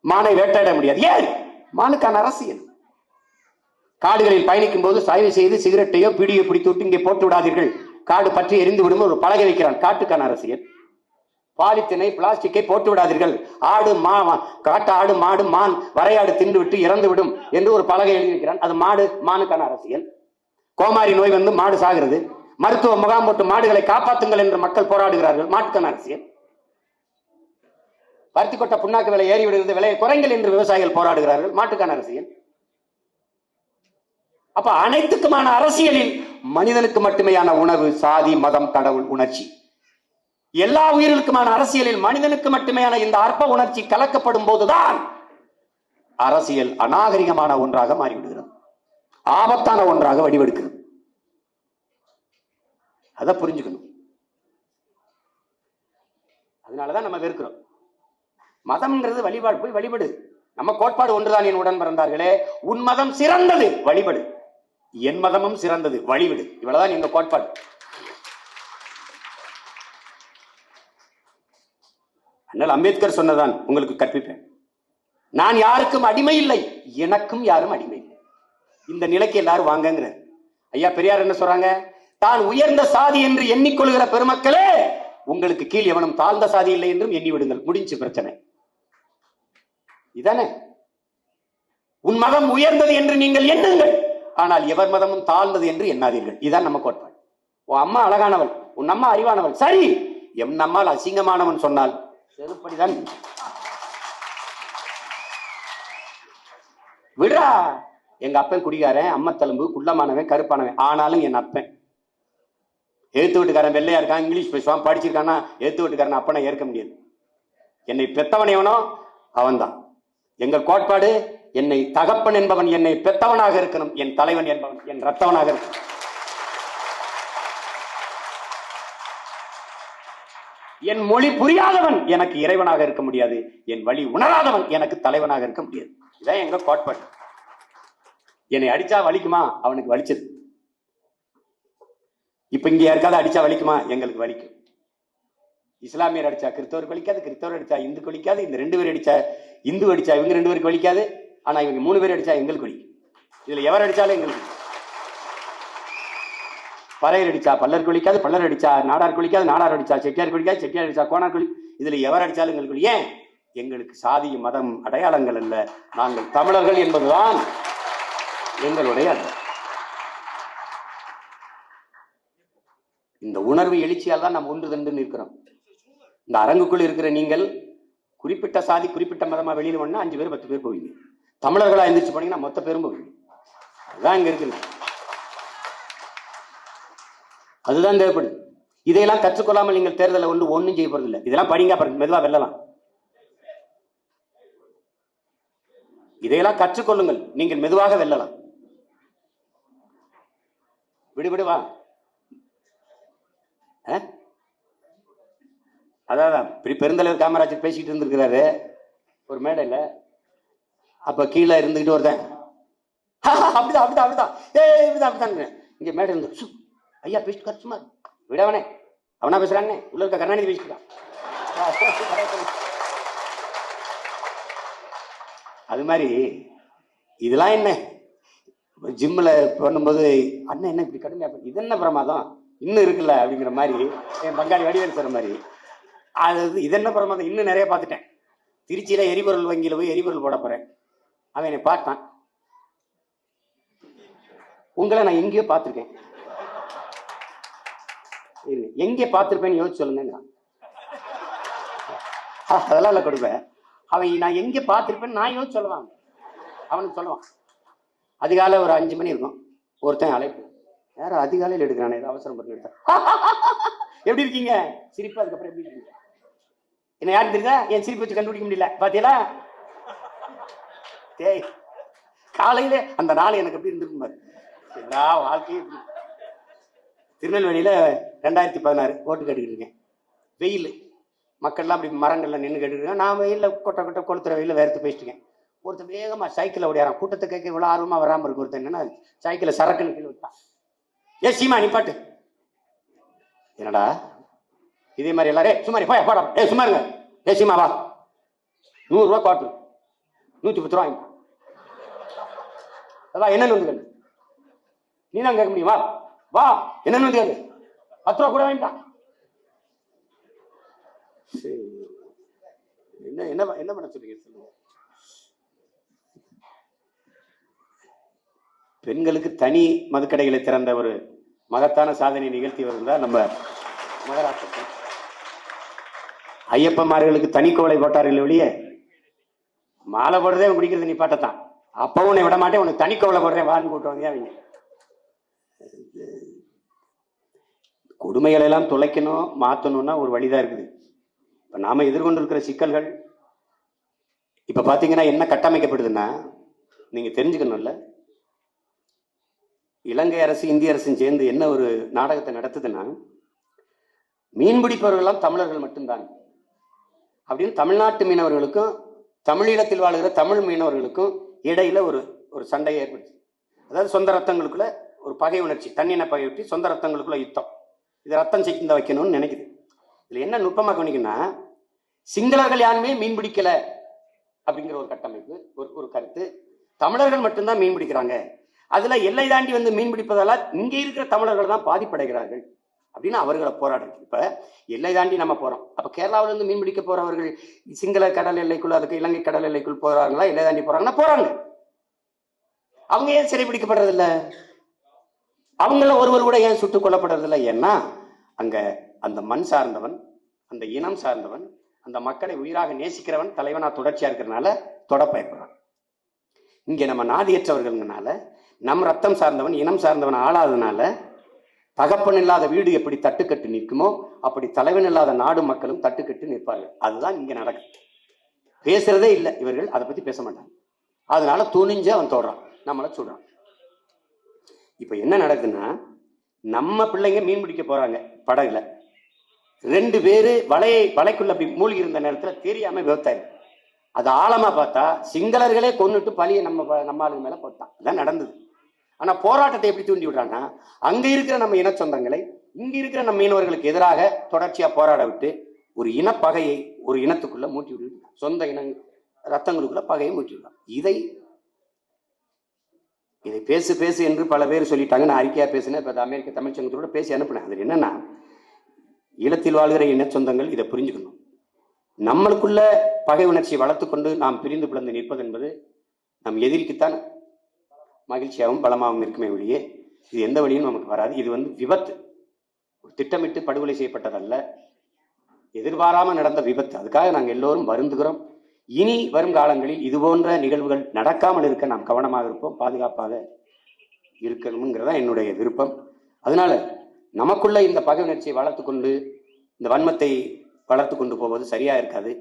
மானை வேட்டையாட முடியாது. ஏன்? மானுக்கான அரசியல். காடுகளில் பயணிக்கும் போது தயவு செய்து சிகரெட்டையோ பீடியோ பிடித்து விட்டு இங்கே போட்டு விடாதீர்கள், காடு பற்றி எரிந்து விடும் ஒரு பலகை வைக்கிறான், காட்டுக்கான அரசியல். பாலித்தீனை பிளாஸ்டிக்கை போட்டு விடாதீர்கள், காட்டு ஆடு மாடு மான் வரையாடு தின்று விட்டு இறந்து விடும் என்று ஒரு பலகை எழுதியிருக்கிறான், அது மானுக்கான அரசியல். கோமாரி நோய் வந்து மாடு சாகிறது, மருத்துவ முகாம் போட்டு மாடுகளை காப்பாற்றுங்கள் என்று மக்கள் போராடுகிறார்கள், மாட்டுக்கான அரசியல். பருத்தி கொட்ட புண்ணாக்கு விலை ஏறி விடுகிறது, விலையை குறைங்கள் என்று விவசாயிகள் போராடுகிறார்கள், மாட்டுக்கான அரசியல். அப்ப அனைத்துக்குமான அரசியலில் மனிதனுக்கு மட்டுமேயான உணவு, சாதி, மதம், கடவுள், உணர்ச்சி, எல்லா உயிர்களுக்குமான அரசியலில் மனிதனுக்கு மட்டுமேயான இந்த அற்ப உணர்ச்சி கலக்கப்படும் போதுதான் அரசியல் அநாகரிகமான ஒன்றாக மாறிவிடுகிறது, ஆபத்தான ஒன்றாக வடிவெடுக்கிறது. அதை புரிஞ்சுக்கணும். அதனாலதான் நம்ம வெறுக்கிறோம். மதம்ங்கிறது வழிபாடு, போய் வழிபடு. நம்ம கோட்பாடு ஒன்றுதான், என் உடன் பிறந்தார்களே, உன் மதம் சிறந்தது வழிபடு, என் மதமும் சிறந்தது வழிவிடு. இவ்வளவுதான் எங்க கோட்பாடு. அண்ணல் அம்பேத்கர் சொன்னதான் உங்களுக்கு கற்பிப்பேன். நான் யாருக்கும் அடிமை இல்லை, எனக்கும் யாரும் அடிமை இல்லை. இந்த நிலைக்கு எல்லாரும் வாங்குங்கிற ஐயா பெரியார் என்ன சொல்றாங்க? தான் உயர்ந்த சாதி என்று எண்ணிக்கொள்கிற பெருமக்களே, உங்களுக்கு கீழ் எவனும் தாழ்ந்த சாதி இல்லை என்றும் எண்ணி விடுங்கள், முடிஞ்சு பிரச்சனை. இதானே? உன் மதம் உயர்ந்தது என்று நீங்கள் எண்ணுங்கள், ஆனால் எவர் மதமும் தாழ்ந்தது என்று எண்ணாதீர்கள். இதான் நம்ம கோட்பாடு. உன் அம்மா அழகானவள், உன் அம்மா அறிவானவள், சரி. என் நம்மால் அசிங்கமானவன் சொன்னால் செருப்படிதான் விடுறா. எங்க அப்பன் குடிகாரன், அம்மா தழும்பு, குள்ளமானவன், கருப்பானவன், ஆனாலும் என் அப்பன். எழுத்து வீட்டுக்காரன் வெள்ளையா இருக்கான், இங்கிலீஷ் பேசுவான், படிச்சிருக்கானா, எழுத்து வீட்டுக்காரன் அப்பனை ஏற்க முடியாது. என்னை பெத்தவனையவனோ அவன்தான். எங்கள் கோட்பாடு, என்னை தகப்பன் என்பவன் என்னை பெத்தவனாக இருக்கணும், என் தலைவன் என்பவன் என் ரத்தவனாக இருக்கணும். என் மொழி புரியாதவன் எனக்கு இறைவனாக இருக்க முடியாது, என் வழி உணராதவன் எனக்கு தலைவனாக இருக்க முடியாது. இதான் எங்க கோட்பாடு. என்னை அடிச்சா வலிக்குமா? அவனுக்கு வலிச்சது. இப்ப இங்க யாருக்காவது அடிச்சா வலிக்குமா? எங்களுக்கு வலிக்கும். இஸ்லாமியர் அடிச்சா கிறிஸ்தவருக்கு வலிக்காது, கிறிஸ்தவர் அடிச்சா இந்துக்கு வலிக்காது, இந்த 2 பேர் அடிச்சா இந்து அடிச்சா இவங்க 2 பேருக்கு வலிக்காது, ஆனா இவங்க 3 பேர் அடிச்சா எங்களுக்கு வலிக்கும். இதுல எவர் அடிச்சாலும் எங்களுக்கு. பறையர் அடிச்சா பல்லருக்கு வலிக்காது, பல்லர் அடிச்சா நாடாருக்கு வலிக்காது, நாடார் அடிச்சா செட்டியாருக்கு வலிக்காது, செட்டியார் அடிச்சா கோனாருக்கு வலி. இதுல எவர் அடிச்சாலும் எங்களுக்கு. ஏன்? எங்களுக்கு சாதி மதம் அடையாளங்கள் அல்ல, நாங்கள் தமிழர்கள் என்பதுதான் எங்களுடைய அடையாளம். இந்த உணர்வு எழுச்சியால் தான் நாம் ஒன்று தண்டு நிற்கிறோம். இந்த அரங்குக்குள் இருக்கிற நீங்கள் குறிப்பிட்ட சாதி குறிப்பிட்ட மதமா வெளியில பண்ணா 5 பேர் 10 பேர் போவீங்க. தமிழர்களா எந்திரிச்சு போனீங்கன்னா மொத்த பேரும் போவீங்க. அதுதான் இங்க இருக்கு. அதுதான் தேவைப்படுது. இதையெல்லாம் கற்றுக்கொள்ளாமல் நீங்கள் தேர்தலை ஒன்றும் செய்ய போறது இல்லை. இதெல்லாம் படிங்க, மெதுவா வெல்லலாம். இதையெல்லாம் கற்றுக்கொள்ளுங்கள், நீங்கள் மெதுவாக வெல்லலாம். விடுவா. அதான் பெருந்தலைவர் காமராஜர் பேசிட்டு இருந்திருக்கிறாரு ஒரு மேடையில. அப்ப கீழே இருந்துகிட்டு ஒருத்தன் அப்படிதான் அப்படிதான் அப்படிதான் அப்படிதான் இங்க மேடை இருந்து ஐயா பேசிட்டு சும்மா விடவனே, அவனா பேசுறானே, உள்ள இருக்க கருணாநிதி பேசிட்டான். அது மாதிரி இதெல்லாம் என்ன ஜிம்ல பண்ணும்போது அண்ணன் என்ன இப்படி கடுமையா, இது என்ன பிரமாதம், இன்னும் இருக்குல்ல அப்படிங்கிற மாதிரி என் பங்காளி வடிவேல் சொல்ற மாதிரி. அது இது என்ன பிரமாதம், இன்னும் நிறைய பார்த்துட்டேன். திருச்சியில எரிபொருள் வங்கியில போய் எரிபொருள் போட போறேன். அவன் என்னை பார்த்தான், உங்களை நான் எங்கேயோ பார்த்துருக்கேன். எங்கே பார்த்துருப்பேன்னு யோசிச்சு சொல்லுங்க. அதெல்லாம் இல்லை கொடுப்பேன். அவன் நான் எங்கே பார்த்துருப்பேன்னு நான் யோசிச்சு சொல்லுவான். அவனுக்கு சொல்லுவான். அதிகாலை ஒரு 5 மணி இருக்கும், ஒருத்தன் அழைப்பு, யாரும் அதிகாலையில் எடுக்கிறானே, ஏதோ அவசரம் பண்ணி எடுத்தேன். எப்படி இருக்கீங்க சிரிப்பு. அதுக்கப்புறம் எப்படி இருக்கீங்க, என்ன யாரும் தெரியுதா, என் சிரிப்பு வச்சு கண்டுபிடிக்க முடியல பாத்தீங்களா. டேய், காலையில அந்த நாள் எனக்கு எப்படி இருந்திருக்கும் பாரு. எல்லா வாழ்க்கையும் திருநெல்வேலியில 2016 ஓட்டு கேட்டுக்கிட்டு இருக்கேன். வெயில், மக்கள்லாம் அப்படி மரங்கள்ல நின்று கேட்டுருக்கேன். நான் வெயில கொட்ட கொளுத்துற வெயில வேர்த்து பேசிட்டு இருக்கேன். ஒருத்தர் வேகமா சைக்கிளை ஓடியாரான். கூட்டத்தை கேட்க இவ்வளவு ஆர்வமா வராம இருக்கு. ஒருத்தர் என்னன்னா சைக்கிளை சரக்குன்னு கீழே விட்டான். ஏ சீமா நிப்பாட்டு. என்னடா இதே மாதிரி எல்லாரும் சும்மா போய் பாடா, ஏ சும்மா இருங்க, ஏ சீமா வா, 100 ரூபா காட்டு, 110 ரூபா வாங்கிட்டான். அதான் என்னன்னு வந்து கேளு, நீ தான் கேட்க முடியும், வா வா என்னன்னு வந்து கேளு, 10 ரூபா கூட வாங்கிட்டான். என்ன என்ன என்ன பண்ண சொல்றீங்க சொல்லுங்க. பெண்களுக்கு தனி மதுக்கடைகளை திறந்த ஒரு மகத்தான சாதனை நிகழ்த்தியவர் தான் நம்ம மகாராஷ்டிரா. ஐயப்பமார்களுக்கு தனி கோலை போட்டார்கள் ஒழிய, மாலை போடுறதே குடிக்கிறது நீ பாட்டத்தான். அப்பவும் உன்னை விட மாட்டேன், உனக்கு தனி கோலை போடுறேன் வான்னு கூட்டுவாங்க. அவங்க கொடுமைகளை எல்லாம் தொலைக்கணும், மாற்றணும்னா ஒரு வழிதான் இருக்குது. இப்ப நாம எதிர்கொண்டிருக்கிற சிக்கல்கள் இப்ப பாத்தீங்கன்னா என்ன கட்டமைக்கப்படுதுன்னா, நீங்க தெரிஞ்சுக்கணும்ல, இலங்கை அரசு இந்திய அரசும் சேர்ந்து என்ன ஒரு நாடகத்தை நடத்துதுன்னா, மீன்பிடிப்பவர்கள்லாம் தமிழர்கள் மட்டும்தான் அப்படின்னு தமிழ்நாட்டு மீனவர்களுக்கும் தமிழீழத்தில் வாழ்கிற தமிழ் மீனவர்களுக்கும் இடையில ஒரு சண்டை ஏற்படுச்சு. அதாவது சொந்த ரத்தங்களுக்குள்ள ஒரு பகை உணர்ச்சி, தண்ணின பகை விட்டு சொந்த ரத்தங்களுக்குள்ள யுத்தம். இது ரத்தம் சிக்கந்த வைக்கணும்னு நினைக்குது. இதுல என்ன நுட்பமா கவனிக்கணும்னா, சிங்களர்கள் யாருமே மீன் பிடிக்கல அப்படிங்கிற ஒரு கட்டமைப்பு, ஒரு கருத்து. தமிழர்கள் மட்டும்தான் மீன் பிடிக்கிறாங்க, அதுல எல்லை தாண்டி வந்து மீன் பிடிப்பதால இங்க இருக்கிற தமிழர்கள் தான் பாதிப்படைகிறார்கள் அப்படின்னு அவர்களை போராடுறது. இப்ப எல்லை தாண்டி நம்ம போறோம், அப்ப கேரளாவில இருந்து மீன் பிடிக்க போறவர்கள் சிங்கள கடல் எல்லைக்குள், அதுக்கு இலங்கை கடல் எல்லைக்குள் போறாங்களா, எல்லை தாண்டி போறாங்கன்னா போறாங்க. அவங்க ஏன் சிறைபிடிக்கப்படுறது இல்லை, அவங்கள ஒருவர் கூட ஏன் சுட்டுக் கொல்லப்படுறது இல்லை? ஏன்னா அங்க அந்த மண் சார்ந்தவன், அந்த இனம் சார்ந்தவன், அந்த மக்களை உயிராக நேசிக்கிறவன் தலைவனா தொடர்ச்சியா இருக்கிறதுனால தொட பயப்படுறான். இங்க நம்ம நாதியற்றவர்கள்னால, நம் ரத்தம் சார்ந்தவன் இனம் சார்ந்தவன் ஆளாததுனால, தகப்பன் இல்லாத வீடு எப்படி தட்டுக்கட்டு நிற்குமோ அப்படி தலைவன் இல்லாத நாடு மக்களும் தட்டுக்கட்டு நிற்பார்கள். அதுதான் இங்க நடக்குது. பேசுறதே இல்லை இவர்கள், அதை பத்தி பேச மாட்டாங்க. அதனால துணிஞ்சு அவன் தோடுறான், நம்மளை சொல்றான். இப்ப என்ன நடக்குதுன்னா, நம்ம பிள்ளைங்க மீன் பிடிக்க போறாங்க படகுல, 2 பேரு வலைக்குள்ள அப்படி மூழ்கி இருந்த நேரத்துல தெரியாம விபத்தாயிரு. அது ஆழமா பார்த்தா சிங்களர்களே கொன்னுட்டு பழிய நம்ம ஆளுங்க மேல போட்டான். அதான் நடந்தது. ஆனா போராட்டத்தை எப்படி தூண்டி விடுறான்னா, அங்க இருக்கிற நம்ம இன சொந்தங்களை இங்க இருக்கிற நம்ம மீனவர்களுக்கு எதிராக தொடர்ச்சியா போராட விட்டு ஒரு இனப்பகையை ஒரு இனத்துக்குள்ள மூட்டி விடு, சொந்த இன ரத்தங்களுக்குள்ள பகையை மூட்டி விடுறான். இதை பேசு என்று பல பேர் சொல்லிட்டாங்க. நான் அறிக்கையா பேசினேன். இப்ப அமெரிக்க தமிழ்ச்சங்கத்தோட பேசி அனுப்பினேன். அது என்னன்னா, ஈழத்தில் வாழ்கிற இன சொந்தங்கள் இதை புரிஞ்சுக்கணும். நம்மளுக்குள்ள பகை உணர்ச்சியை வளர்த்துக்கொண்டு நாம் பிரிந்து பிளந்து நிற்பது என்பது நம் எதிரிக்குத்தான் மகிழ்ச்சியாகவும் பலமாகவும் இருக்குமே ஒழிய இது எந்த வழியும் நமக்கு வராது. இது விபத்து, திட்டமிட்டு படுகொலை செய்யப்பட்டதல்ல, எதிர்பாராம நடந்த விபத்து. அதுக்காக நாங்கள் எல்லோரும் வருந்துகிறோம். இனி வரும் காலங்களில் இது போன்ற நிகழ்வுகள் நடக்காமல் இருக்க நாம் கவனமாக இருப்போம், பாதுகாப்பாக இருக்கணுங்கிறதா என்னுடைய விருப்பம். அதனால நமக்குள்ள இந்த பகை உணர்ச்சியை வளர்த்து கொண்டு இந்த வன்மத்தை வளர்த்து கொண்டு போவது சரியா இருக்காது.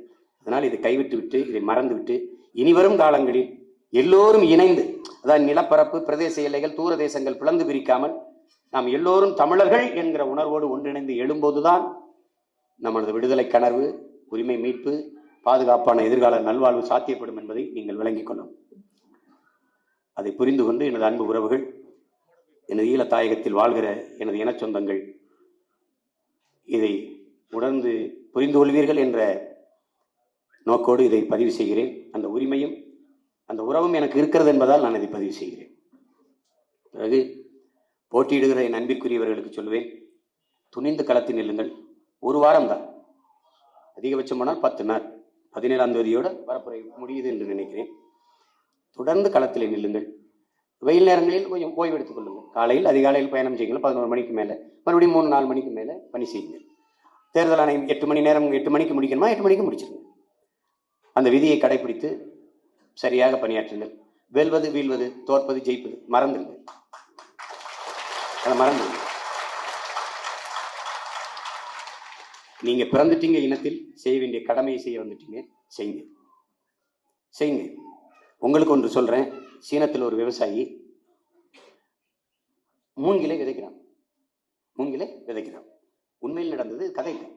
அதனால் இதை கைவிட்டு விட்டு, இதை மறந்து விட்டு, இனி வரும் காலங்களில் எல்லோரும் இணைந்து, அதாவது நிலப்பரப்பு, பிரதேச எல்லைகள், தூர தேசங்கள் பிளந்து பிரிக்காமல் நாம் எல்லோரும் தமிழர்கள் என்கிற உணர்வோடு ஒன்றிணைந்து எழும்போதுதான் நமது விடுதலை கனவு, உரிமை மீட்பு, பாதுகாப்பான எதிர்கால நல்வாழ்வு சாத்தியப்படும் என்பதை நீங்கள் விளங்கிக் கொள்ளும். அதை புரிந்து கொண்டு எனது அன்பு உறவுகள், எனது ஈழ தாயகத்தில் வாழ்கிற எனது இன சொந்தங்கள் இதை உணர்ந்து புரிந்து கொள்வீர்கள் என்ற நோக்கோடு இதை பதிவு செய்கிறேன். அந்த உரிமையும் அந்த உறவும் எனக்கு இருக்கிறது என்பதால் நான் இதை பதிவு செய்கிறேன். பிறகு போட்டியிடுகிற என் அன்பிற்குரியவர்களுக்கு சொல்லுவேன், துணிந்து களத்தில் நில்லுங்கள். ஒரு வாரம் தான், அதிகபட்சம் போனால் 10 நாள். 17ஆம் தேதியோட பரப்புரை முடியுது என்று நினைக்கிறேன். தொடர்ந்து களத்தில் நில்லுங்கள். வெயில் நேரங்களில் கொஞ்சம் ஓய்வு எடுத்துக் கொள்ளுங்கள். காலையில் அதிகாலையில் பயணம் செய்யுங்கள். 11 மணிக்கு மேலே மறுபடியும் 3-4 மணிக்கு மேலே பணி செய்யுங்கள். தேர்தல் ஆணையம் 8 மணி நேரம், 8 மணிக்கு முடிக்கணுமா 8 மணிக்கு முடிச்சிருங்க. அந்த விதியை கடைபிடித்து சரியாக பணியாற்றுங்கள். வெல்வது வீழ்வது, தோற்பது ஜெயிப்பது மறந்துடுங்க. அதை மறந்துடுங்க. நீங்க பிறந்துட்டீங்க இனத்தில், செய்ய வேண்டிய கடமையை செய்ய வந்துட்டீங்க, செய்யுங்க செய்யுங்க. உங்களுக்கு ஒன்று சொல்றேன். சீனத்தில் ஒரு விவசாயி மூங்கிலை விதைக்கிறான். மூங்கிலை விதைக்கிறான். உண்மையில் நடந்தது, கதை இல்லை.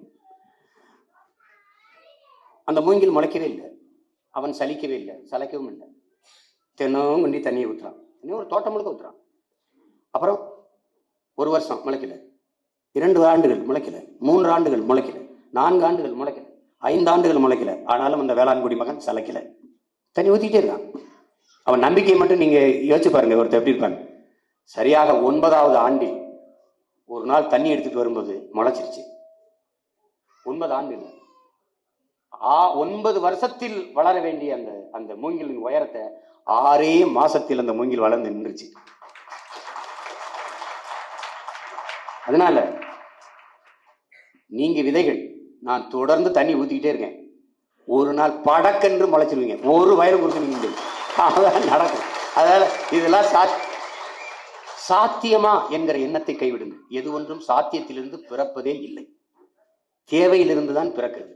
அந்த மூங்கில் முளைக்கவே இல்லை, அவன் சலிக்கவே இல்லை, சளைக்கவும் இல்லை. தினம் கொண்டி தண்ணியை ஊற்றுறான். இன்னும் ஒரு தோட்டம் முழுக்க ஊற்றுறான். அப்புறம் 1 வருஷம் முளைக்கல, 2 ஆண்டுகள் முளைக்கல, 3 ஆண்டுகள் முளைக்கல, 4 ஆண்டுகள் முளைக்கல, 5 ஆண்டுகள் முளைக்கல. ஆனாலும் அந்த வேளாண்குடி மகன் சளைக்கல, தண்ணி ஊத்திட்டே இருக்கான். அவன் நம்பிக்கையை மட்டும் நீங்க யோசிச்சு பாருங்க. ஒருத்தர் எப்படி இருப்பாங்க. சரியாக 9வது ஆண்டில் ஒரு நாள் தண்ணி எடுத்துட்டு வரும்போது முளைச்சிருச்சு. 9 ஆண்டு, 9 வருஷத்தில் வளர வேண்டிய அந்த அந்த மூங்கிலின் உயரத்தை 6 மாசத்தில் அந்த மூங்கில் வளர்ந்து நின்றுச்சு. அதனால நீங்க விதைகள், நான் தொடர்ந்து தண்ணி ஊத்திக்கிட்டே இருக்கேன். ஒரு நாள் படக்கென்று முளைச்சிருவீங்க. ஒரு வயலும் கொடுத்துருவீங்க. அதான் நடக்கும். அதனால இதெல்லாம் சாத்தியமா என்கிற எண்ணத்தை கைவிடுங்க. எது ஒன்றும் சாத்தியத்திலிருந்து பிறப்பதே இல்லை, தேவையிலிருந்து தான் பிறக்கிறது.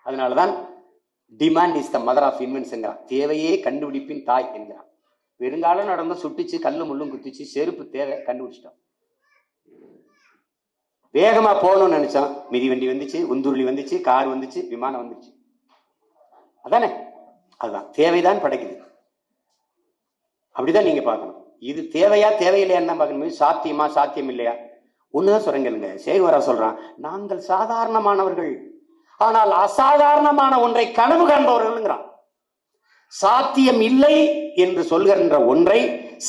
அதனாலதான் demand is the mother of invention. தேவையே கண்டுபிடிப்பின் தாய் என்கிறான். வெறுங்காலம் நடந்த சுட்டுச்சு, கல்லு முள்ளும் குத்திச்சு, செருப்பு தேவை, கண்டுபிடிச்சிட்டான். வேகமா போகணும்னு நினைச்சான், மிதிவண்டி வந்துச்சு, உந்துருளி வந்துச்சு, கார் வந்துச்சு, விமானம் வந்துச்சு. அதானே, அதுதான் தேவைதான் படைக்குது. அப்படிதான் நீங்க பார்க்கணும். இது தேவையா தேவையில்லையா பார்க்கணும். சாத்தியமா சாத்தியம் இல்லையா? ஒண்ணுதான் சொல்றேங்க. சேகுவரா சொல்றான், நாங்கள் சாதாரணமானவர்கள், ஆனால் அசாதாரணமான ஒன்றை கனவு காண்பவர்கள்ங்கிறான். சாத்தியம் இல்லை என்று சொல்கின்ற ஒன்றை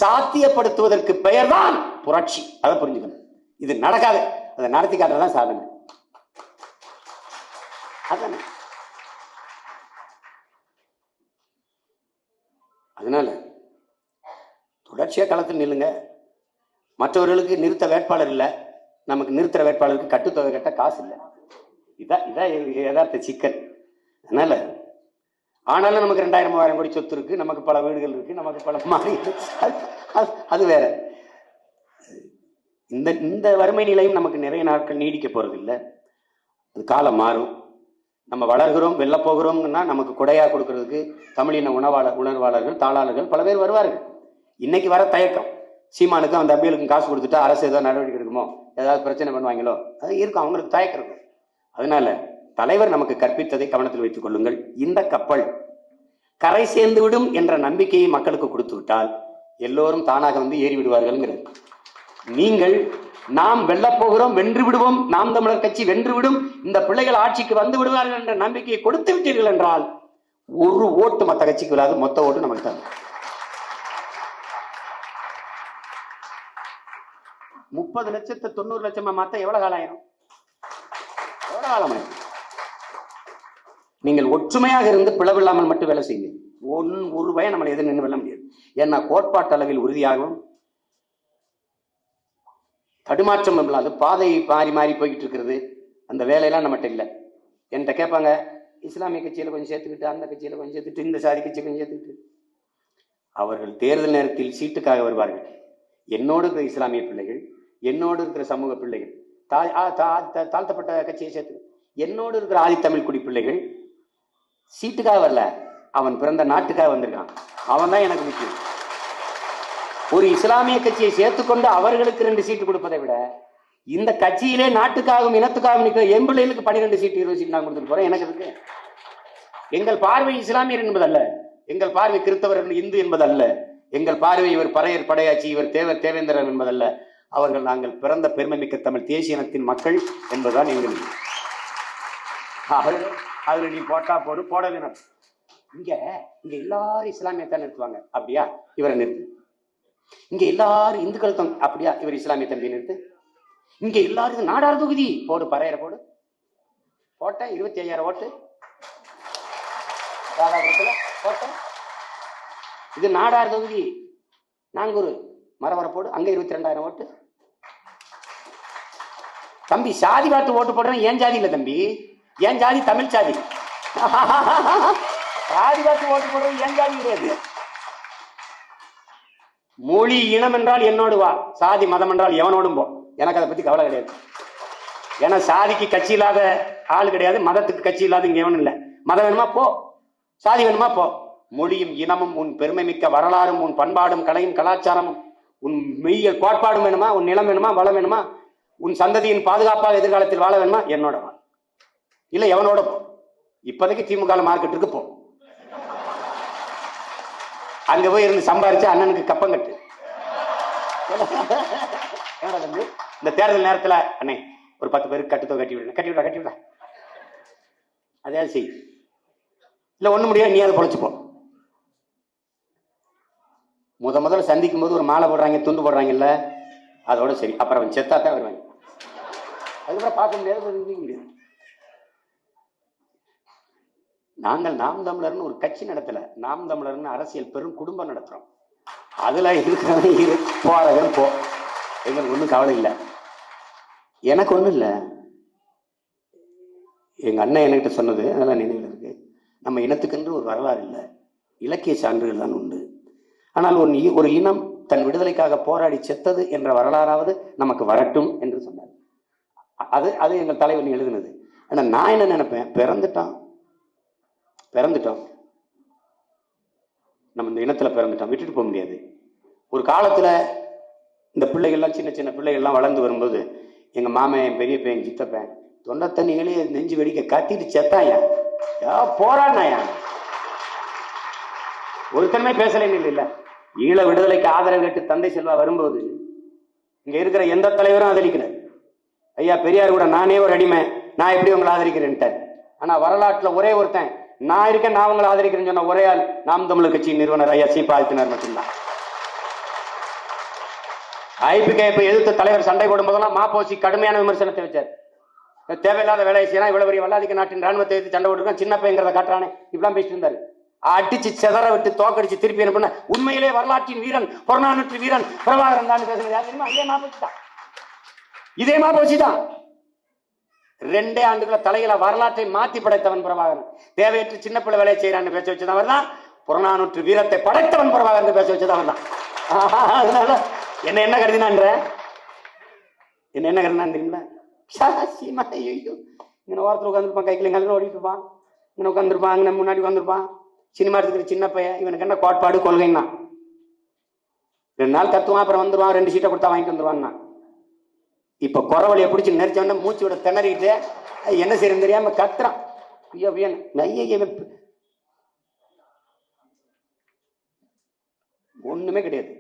சாத்தியப்படுத்துவதற்கு பெயர்தான் புரட்சி. அதை புரிஞ்சுக்கணும். இது நடக்காது, அதை நடத்தி காட்டுறதான் சாதனை. அதனால தொடர்ச்சியா களத்தில் நில்லுங்க. மற்றவர்களுக்கு நிறுத்த வேட்பாளர் இல்லை, நமக்கு நிறுத்துற வேட்பாளருக்கு கட்டுத்தொகை கட்ட காசு இல்லை. இதான் யதார்த்த சிக்கல். அதனால ஆனாலும் நமக்கு 2000-3000 கோடி சொத்து இருக்கு, நமக்கு பல வீடுகள் இருக்கு, நமக்கு பல மாறி, அது வேற. இந்த வறுமை நிலையும் நமக்கு நிறைய நாட்கள் நீடிக்க போறது இல்லை. அது காலம் மாறும். நம்ம வளர்கிறோம், வெல்ல போகிறோம்னா நமக்கு கொடையா கொடுக்கறதுக்கு தமிழின உணர்வாளர்கள், தாளாளர்கள் பல பேர் வருவார்கள். இன்னைக்கு வர தயக்கம். சீமானுக்கும் அந்த அபியலுக்கும் காசு கொடுத்துட்டா அரசு ஏதாவது நடவடிக்கை எடுக்குமோ, ஏதாவது பிரச்சனை பண்ணுவாங்களோ, அது இருக்கும், அவங்களுக்கு தயக்கம் இருக்கும். அதனால தலைவர் நமக்கு கற்பித்ததை கவனத்தில் வைத்துக் கொள்ளுங்கள். இந்த கப்பல் கரை சேர்ந்து விடும் என்ற நம்பிக்கையை மக்களுக்கு கொடுத்து விட்டால் எல்லோரும் தானாக வந்து ஏறி விடுவார்கள். நீங்கள் நாம் வெல்ல போகிறோம், வென்று விடுவோம், நாம் தமிழர் கட்சி வென்று விடும், இந்த பிள்ளைகள் ஆட்சிக்கு வந்து விடுவார்கள் என்ற நம்பிக்கையை கொடுத்து விட்டீர்கள் என்றால் ஒரு ஓட்டு மற்ற கட்சிக்கு விடாது, மொத்த ஓட்டு நமக்கு தான். 30 லட்சத்தை 90 லட்சமா மாத்த எவ்வளவு காலம் ஆயிரும்? எவ்வளவு காலம் ஆயிரும்? நீங்கள் ஒற்றுமையாக இருந்து பிளவில்லாமல் மட்டும் வேலை செய்யுங்க. ஒரு பயம் நம்மளை எதிர் நின்று வெல்ல முடியாது. ஏன்னா கோட்பாட்டு அளவில் உறுதியாகவும் தடுமாற்றம் இல்லாத பாதை மாறி மாறி போய்கிட்டு இருக்கிறது. அந்த வேலையெல்லாம் நம்மகிட்ட இல்லை. என்கிட்ட கேட்பாங்க, இஸ்லாமிய கட்சியில கொஞ்சம் சேர்த்துக்கிட்டு, அந்த கட்சியில கொஞ்சம் சேர்த்துட்டு, இந்த சாதி கட்சியை கொஞ்சம் சேர்த்துக்கிட்டு. அவர்கள் தேர்தல் நேரத்தில் சீட்டுக்காக வருவார்கள். என்னோடு இருக்கிற இஸ்லாமிய பிள்ளைகள், என்னோடு இருக்கிற சமூக பிள்ளைகள், தாழ்த்தப்பட்ட கட்சியை சேர்த்து, என்னோடு இருக்கிற ஆதித்தமிழ் குடி பிள்ளைகள் சீட்டுக்காக வரல, அவன் பிறந்த நாட்டுக்காக வந்திருக்கான். அவன் தான் எனக்கு முக்கியம். ஒரு இஸ்லாமிய கட்சியை சேர்த்துக்கொண்டு அவர்களுக்கு 2 சீட்டு கொடுப்பதை விட இந்த கட்சியிலே நாட்டுக்காகவும் இனத்துக்காகவும் நிற்கிற என் பிள்ளைகளுக்கு 12 சீட்டு 20 சீட்டு நான் கொடுத்துட்டு போறேன். எனக்கு இருக்கு. எங்கள் பார்வை இஸ்லாமியர் என்பதல்ல, எங்கள் பார்வை கிறிஸ்தவர்கள் இந்து என்பதல்ல, எங்கள் பார்வை இவர் பறையர் படையாச்சி, இவர் தேவர் தேவேந்திரன் என்பதல்ல. அவர்கள் நாங்கள் பிறந்த பெருமை மிக்க தமிழ் தேசிய இனத்தின் மக்கள் என்பதுதான் எங்களுக்கு. அதுல நீ போட்டா போடு, போடல. இங்க எல்லாரும் இஸ்லாமியத்தை நிறுத்துவாங்க, அப்படியா இவரை நிறுத்து. இங்க எல்லாரும் இந்துக்கள் அப்படியா, இவர் இஸ்லாமிய தம்பி நிறுத்து. இங்க எல்லாருக்கும் நாடார் தொகுதி போடு, பறையற போடு, போட்டேன் 25,000 ஓட்டு ராதாபுரத்துல போட்டேன். இது நாடார் தொகுதி. நாங்கூர் மரவர போடு, அங்க 22,000 ஓட்டு. தம்பி சாதி பார்த்து ஓட்டு போடுறேன், ஏன் ஜாதி இல்ல தம்பி, ஏன் ஜாதி தமிழ் சாதி. சாதி பார்த்து ஓட்டு போடுறது ஏன் ஜாதி கிடையாது. மொழி இனம் என்றால் என்னோடு வா, சாதி மதம் என்றால் எவனோடும் போ. எனக்கு அதை பத்தி கவலை கிடையாது. ஏன்னா சாதிக்கு கட்சி இல்லாத ஆள் கிடையாது, மதத்துக்கு கட்சி இல்லாத இங்க எவனும் இல்லை. மதம் வேணுமா போ, சாதி வேணுமா போ. மொழியும் இனமும் உன் பெருமை மிக்க வரலாறும் உன் பண்பாடும் கலையும் கலாச்சாரமும் உன் மெய்யல் கோட்பாடும் வேணுமா, உன் நிலம் வேணுமா, வளம் வேணுமா, உன் சந்ததியின் பாதுகாப்பாக எதிர்காலத்தில் வாழ வேணுமா, என்னோட வா, இல்ல எவனோட போ. இப்போதைக்கு திமுக மார்க்கெட் இருக்கு போ, அங்க போய் இருந்து சம்பாரிச்சு அண்ணனுக்கு கப்பம் கட்டு. இந்த தேர்தல் நேரத்துல அண்ணே ஒரு 10 பேருக்கு கட்டுத்தோ கட்டி விட, கட்டி விட, கட்டி விட, அதே செய். இல்ல ஒண்ணு முடியாது, நீ அதை பொழைச்சுப்போ. முதல்ல சந்திக்கும் போது ஒரு மாலை போடுறாங்க, துண்டு போடுறாங்கல்ல, அதோட சரி. அப்புறம் செத்தாத்தான் வருவாங்க, அதுக்கப்புறம் பார்க்க முடியாது. நாங்கள் நாம் தமிழர்னு ஒரு கட்சி நடத்தல, நாம் தமிழர்னு அரசியல் பெரும் குடும்பம் நடத்துறோம். அதுல இருக்கிறவங்க போறவன் போ, எங்களுக்கு ஒன்றும் கவலை இல்லை. எனக்கு ஒன்றும் இல்லை. எங்க அண்ணன் என்கிட்ட சொன்னது அதெல்லாம் நினைவில் இருக்கு. நம்ம இனத்துக்கென்று ஒரு வரலாறு இல்லை, இலக்கிய சான்றுகள் தான் உண்டு. ஆனால் ஒரு இனம் தன் விடுதலைக்காக போராடி செத்தது என்ற வரலாறாவது நமக்கு வரட்டும் என்று சொன்னார். அது எங்கள் தலைவன் எழுதினது. ஆனா நான் என்ன நினைப்பேன், பிறந்துட்டோம், நம்ம இந்த இனத்துல பிறந்துட்டோம், விட்டுட்டு போக முடியாது. ஒரு காலத்துல இந்த பிள்ளைகள்லாம் சின்ன சின்ன பிள்ளைகள்லாம் வளர்ந்து வரும்போது எங்க மாமன், என் பெரிய பையன், சித்தப்பேன் தொண்டை தண்ணிகளே நெஞ்சு வெடிக்க கத்திட்டு செத்தாயா, போராடினாயா, ஒருத்தன்மை பேசலைன்னு இல்லை. ஈழ விடுதலைக்கு ஆதரவு கேட்டு தந்தை செல்வா வரும்போது இங்க இருக்கிற எந்த தலைவரும் ஆதரிக்கிறார். ஐயா பெரியார் கூட நானே ஒரு அடிமை, நான் எப்படி உங்களை ஆதரிக்கிறேன்ட்டார். ஆனா வரலாற்றுல ஒரே ஒருத்தன் நான் இருக்கேன், நான் உங்களை ஆதரிக்கிறேன்னு சொன்ன ஒரே ஆள் நாம் தமிழர் கட்சியின் நிறுவனர் ஐயா சீபா ஆதித்தனார் மட்டும்தான். ஐபிகேபி எதிர்த்து தலைவர் சண்டை போடும் போதெல்லாம் மாப்போசி கடுமையான விமர்சனத்தை வச்சார். தேவையில்லாத வேலையை செய்யலாம், இவ்வளவு பெரிய வல்லாதிக்க நாட்டின் ராணுவத்தை எதிர்த்து சண்டை போட்டுருக்கான், சின்ன பையங்கிறத காட்டுறானே, இப்பெல்லாம் பேசிட்டு இருந்தாரு. அடிச்சு செதற விட்டு தோக்கடிச்சு திருப்பி என்ன பண்ண, உண்மையிலே வரலாற்றின் வீரன், புறநானூற்று வீரன் பிரபாகரன் தான் பேசுறது. இதே மாப்போசி தான். 2 ஆண்டுகள தலையில வரலாற்றை மாற்றி படைத்தவன் பிரபாகரன். தேவையற்ற சின்ன பிள்ளை வேலையை செய்யறான்னு பேச வச்சதவர் தான். புறநானூற்று வீரத்தை படைத்தவன் பிரபாகரன் பேச வச்சதவர் தான். அதனால என்ன கருதினான்ற, என்ன கருதினான் தெரியுங்களா, இங்க ஓரத்தில் உட்காந்துருப்பான், கைக்கில எங்க ஓடிட்டு இருப்பான், இங்க உட்காந்துருப்பான், அங்க முன்னாடி உட்காந்துருப்பான், சினிமா எடுத்துக்கிற சின்ன பையன், இவனுக்கு என்ன கோட்பாடு கொள்கைன்னா 2 நாள் கத்துவான், அப்புறம் வந்துருவான், 2 சீட்டை கொடுத்தா வாங்கிட்டு வந்துருவான்னா. இப்ப குறவழியை பிடிச்சி நெரிச்சோன்னா மூச்சு விட திணறிட்டு என்ன செய்யறது தெரியாம கத்துறான். ஒண்ணுமே கிடையாது,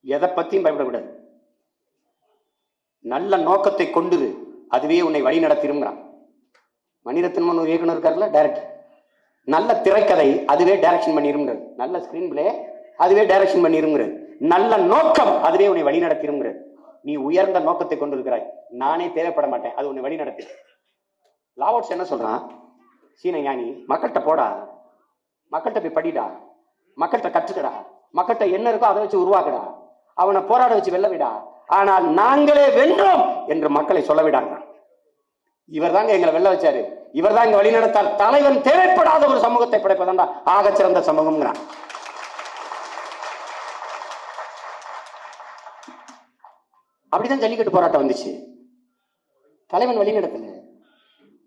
எதை பத்தியும் பயப்படக்கூடாது. நல்ல நோக்கத்தை கொண்டு அதுவே உன்னை வழி நடத்திருங்கிறான். மணிரத்னம் ஒரு இயக்குனர் இருக்காருல்ல, டைரக்டர். நல்ல திரைக்கதை அதுவே டைரக்ஷன் பண்ணிருங்கிறது, நல்ல ஸ்கிரீன் பிளே அதுவே டைரக்ஷன் பண்ணிருங்கிறது, நல்ல நோக்கம் அதுவே உன்னை வழி நடத்திருங்கிறது. நீ உயர்ந்த நோக்கத்தை கொண்டு இருக்கிறாய், நானே தேவைப்பட மாட்டேன், அது உன்னை வழி நடத்தி. லாவோட்ஸ் என்ன சொல்றான், சீன ஞானி, மக்கள்கிட்ட போடா, மக்கள்கிட்ட போய் படிடா, மக்கள்கிட்ட கற்றுக்கடா, மக்கள்கிட்ட என்ன இருக்கோ அதை வச்சு உருவாக்கடா, அவனை போராட வச்சு வெல்ல விடா, ஆனால் நாங்களே வென்றோம் என்று மக்களை சொல்ல விடாங்க. இவர் தாங்க எங்களை வெல்ல வச்சாரு, இவர் தான் இங்க வழி நடத்தார். தலைவன் தேவைப்படாத ஒரு சமூகத்தை படைப்பதா ஆக சிறந்த சமூகம். அப்படிதான் ஜல்லிக்கட்டு போராட்டம் வந்துச்சு. தலைவன் வழி நடத்தல,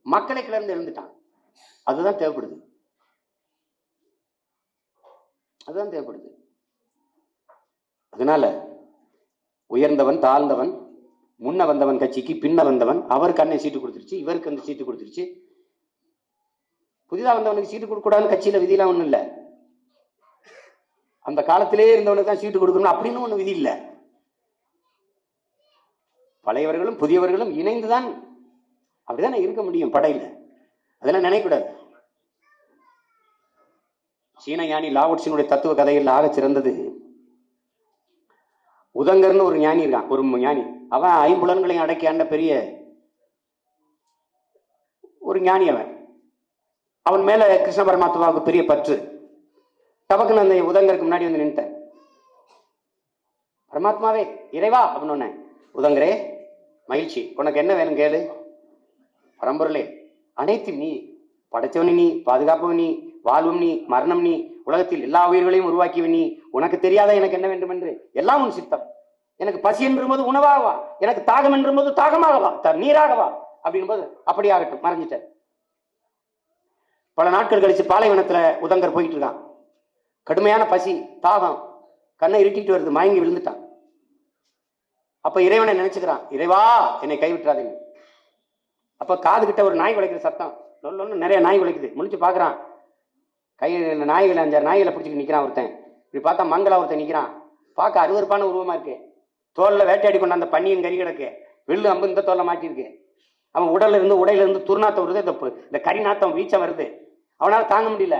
மக்களை கிளர்ந்து எழுந்துட்டான். அதுதான் தேவைப்படுது, அதுதான் தேவைப்படுது. அதனால உயர்ந்தவன் தாழ்ந்தவன், முன்ன வந்தவன் கட்சிக்கு பின்ன வந்தவன், அவருக்கு அண்ணன் சீட்டு கொடுத்துருச்சு, இவருக்கு அந்த சீட்டு கொடுத்துருச்சு. புதிதாக வந்தவனுக்கு சீட்டு கொடுக்க கூடாதுன்னு கட்சியில விதியெல்லாம் ஒண்ணும் இல்லை. அந்த காலத்திலே இருந்தவனுக்கு தான் சீட்டு கொடுக்கணும் அப்படின்னு ஒண்ணு விதி இல்லை. பழையவர்களும் புதியவர்களும் இணைந்துதான் அப்படிதான் இருக்க முடியும் படையில. அதெல்லாம் நினைக்கூடாது. சீன ஞானி லாவோட்ஸினுடைய தத்துவ கதையில் ஆக சிறந்தது, உதங்கர்னு ஒரு ஞானி இருக்கான், ஒரு ஞானி. அவன் ஐம்புலன்களையும் அடக்கி ஆண்ட பெரிய ஒரு ஞானி. அவன் மேல கிருஷ்ண பரமாத்மாவுக்கு பெரிய பற்று. டபக்குன்னு அந்த உதங்கருக்கு முன்னாடி வந்து நின்றுட்டேன். பரமாத்மாவே, இறைவா அப்படின்னு. உதங்கரே, மகிழ்ச்சி, உனக்கு என்ன வேணும் கேளு. பரம்பொருளே, அனைத்து நீ படைச்சவனி, நீ பாதுகாப்பவன், நீ வாழ்வும், நீ மரணம், நீ உலகத்தில் எல்லா உயிர்களையும் உருவாக்கியவன் நீ. உனக்கு தெரியாத எனக்கு என்ன வேண்டும் என்று எல்லாம் உன் சித்தம். எனக்கு பசி என்றும்போது உணவாகவா, எனக்கு தாகம் என்றும்போது தாகமாகவா, நீராகவா அப்படின் போது அப்படி ஆகட்டும், மறைஞ்சிட்ட. பல நாட்கள் கழிச்சு பாலைவனத்துல உதங்கர் போயிட்டு இருக்கான். கடுமையான பசி, தாகம், கண்ணை இருட்டிட்டு வருது, மயங்கி விழுந்துட்டான். அப்ப இறைவனை நினைச்சுக்கிறான், இறைவா என்னை கைவிட்டுறாதீங்க. அப்ப காது கிட்ட ஒரு நாய் குலைக்கிற சத்தம், நிறைய நாய் குலைக்குது. முடிச்சு பாக்குறான், கையில் நாய்களை 5 நாய்களை பிடிச்சிட்டு நிக்கிறான் ஒருத்தன். இப்படி பார்த்தா மங்களா ஒருத்தன் நிக்கிறான். பார்க்க அருவருப்பான உருவமா இருக்கு. தோல்ல வேட்டையாடி கொண்ட அந்த பன்னியின் கறி கிடக்கு, வெள்ளு அம்பு இந்த தோல்ல மாட்டிருக்கு. அவன் உடையில இருந்து துர்நாத்தம் வருது, இந்த கறி நாத்தம் வீச்சம் வருது. அவனால தாங்க முடியல,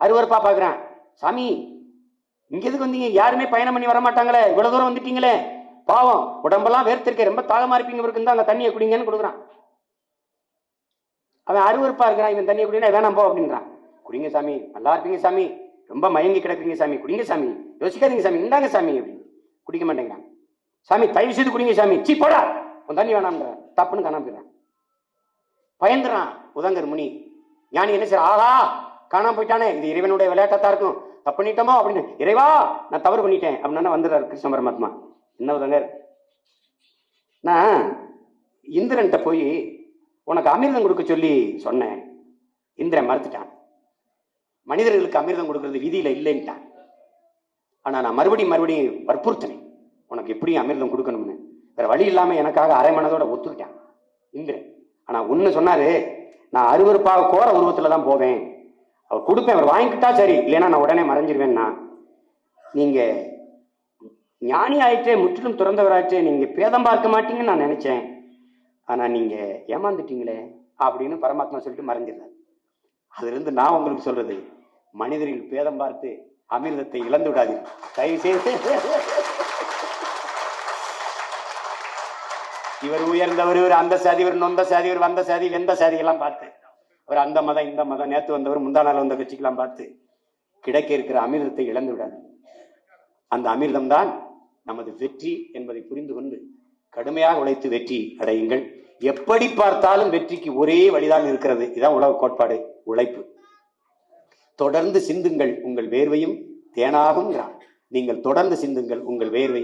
அருவருப்பா பாக்குறான். சாமி, இங்க எதுக்கு வந்தீங்க? யாருமே பயணம் பண்ணி வரமாட்டாங்களே, இவ்வளவு தூரம் வந்துட்டீங்களே, பாவம் உடம்பெல்லாம் வேர்த்திருக்க, ரொம்ப தாகமா இருப்பீங்க இருக்குன்னு அந்த தண்ணியை குடிங்கன்னு கொடுக்குறான். அவன் அருவருப்பா இருக்கிறான். இவன் தண்ணியை குடினா வேணாம் போ அப்படின்றான். குடிங்க சாமி, நல்லா இருப்பீங்க சாமி, ரொம்ப மயங்கி கிடக்குறீங்க சாமி, குடிங்க சாமி, யோசிக்காதீங்க சாமி, இந்தாங்க சாமி அப்படின்னு. குடிக்க மாட்டேங்கிறான். சாமி தயவு செய்து குடிங்க சாமி, சீ போடா உன் தண்ணி வேணாம்ன்ற, தப்புன்னு காணாம போயிடறான். பயந்துறான் உதங்கர் முனி. ஞானி என்ன செய்ய, ஆகா காணாம போயிட்டானே, இது இறைவனுடைய விளையாட்டத்தான் இருக்கும், தப்பு பண்ணிட்டோமோ அப்படின்னு. இறைவா நான் தவறு பண்ணிட்டேன் அப்படின்னு வந்துடுறாரு கிருஷ்ண பரமாத்மா. என்ன உதங்கர், நான் இந்திரன்ட்ட போய் உனக்கு அமிர்தம் கொடுக்க சொல்லி சொன்னேன், இந்திரன் மறுத்துட்டான். மனிதர்களுக்கு அமிர்தம் கொடுக்கறது விதியில இல்லைன்ட்டான். ஆனா நான் மறுபடியும் வற்புறுத்தினேன், உனக்கு எப்படியும் அமிர்தம் கொடுக்கணும்னு. வேற வழி இல்லாம எனக்காக அரை மனதோட ஒத்துக்கிட்டான் இந்திரன். ஆனா ஒண்ணு சொன்னாரு, நான் அருவருப்பாக கோர உருவத்துலதான் போவேன், அவர் கொடுப்பேன், அவர் வாங்கிக்கிட்டா சரி, இல்லைன்னா நான் உடனே மறைஞ்சிருவேன்னா. நீங்க ஞானி ஆயிட்டே, முற்றிலும் துறந்தவராயிட்டே, நீங்க பேதம் பார்க்க மாட்டீங்கன்னு நான் நினைச்சேன், ஆனா நீங்க ஏமாந்துட்டீங்களே அப்படின்னு பரமாத்மா சொல்லிட்டு மறைஞ்சிருந்தார். அதுல இருந்து நான் உங்களுக்கு சொல்றது, மனிதர்கள் பேதம் பார்த்து அமிர்தத்தை இழந்து விடாது தயவு செய்து. இவர் உயர்ந்தவர், இவர் அந்த சாதி, இவர் நொந்த சாதி, இவர் வந்த சாதி, வெந்த சாதி எல்லாம் பார்த்து, அவர் அந்த மதம் இந்த மதம், நேற்று வந்தவர் முந்தா நாள் வந்த கட்சிக்கெல்லாம் பார்த்து கிடைக்க இருக்கிற அமிர்தத்தை இழந்து விடாது. அந்த அமிர்தம் தான் நமது வெற்றி என்பதை புரிந்து கொண்டு கடுமையாக உழைத்து வெற்றி அடையுங்கள். எப்படி பார்த்தாலும் வெற்றிக்கு ஒரே வழிதான் இருக்கிறது. இதான் உலக கோட்பாடு, உழைப்பு. தொடர்ந்து சிந்துங்கள், உங்கள் வேர்வையும் தேனாகும். நீங்கள் தொடர்ந்து சிந்துங்கள், உங்கள் வேர்வை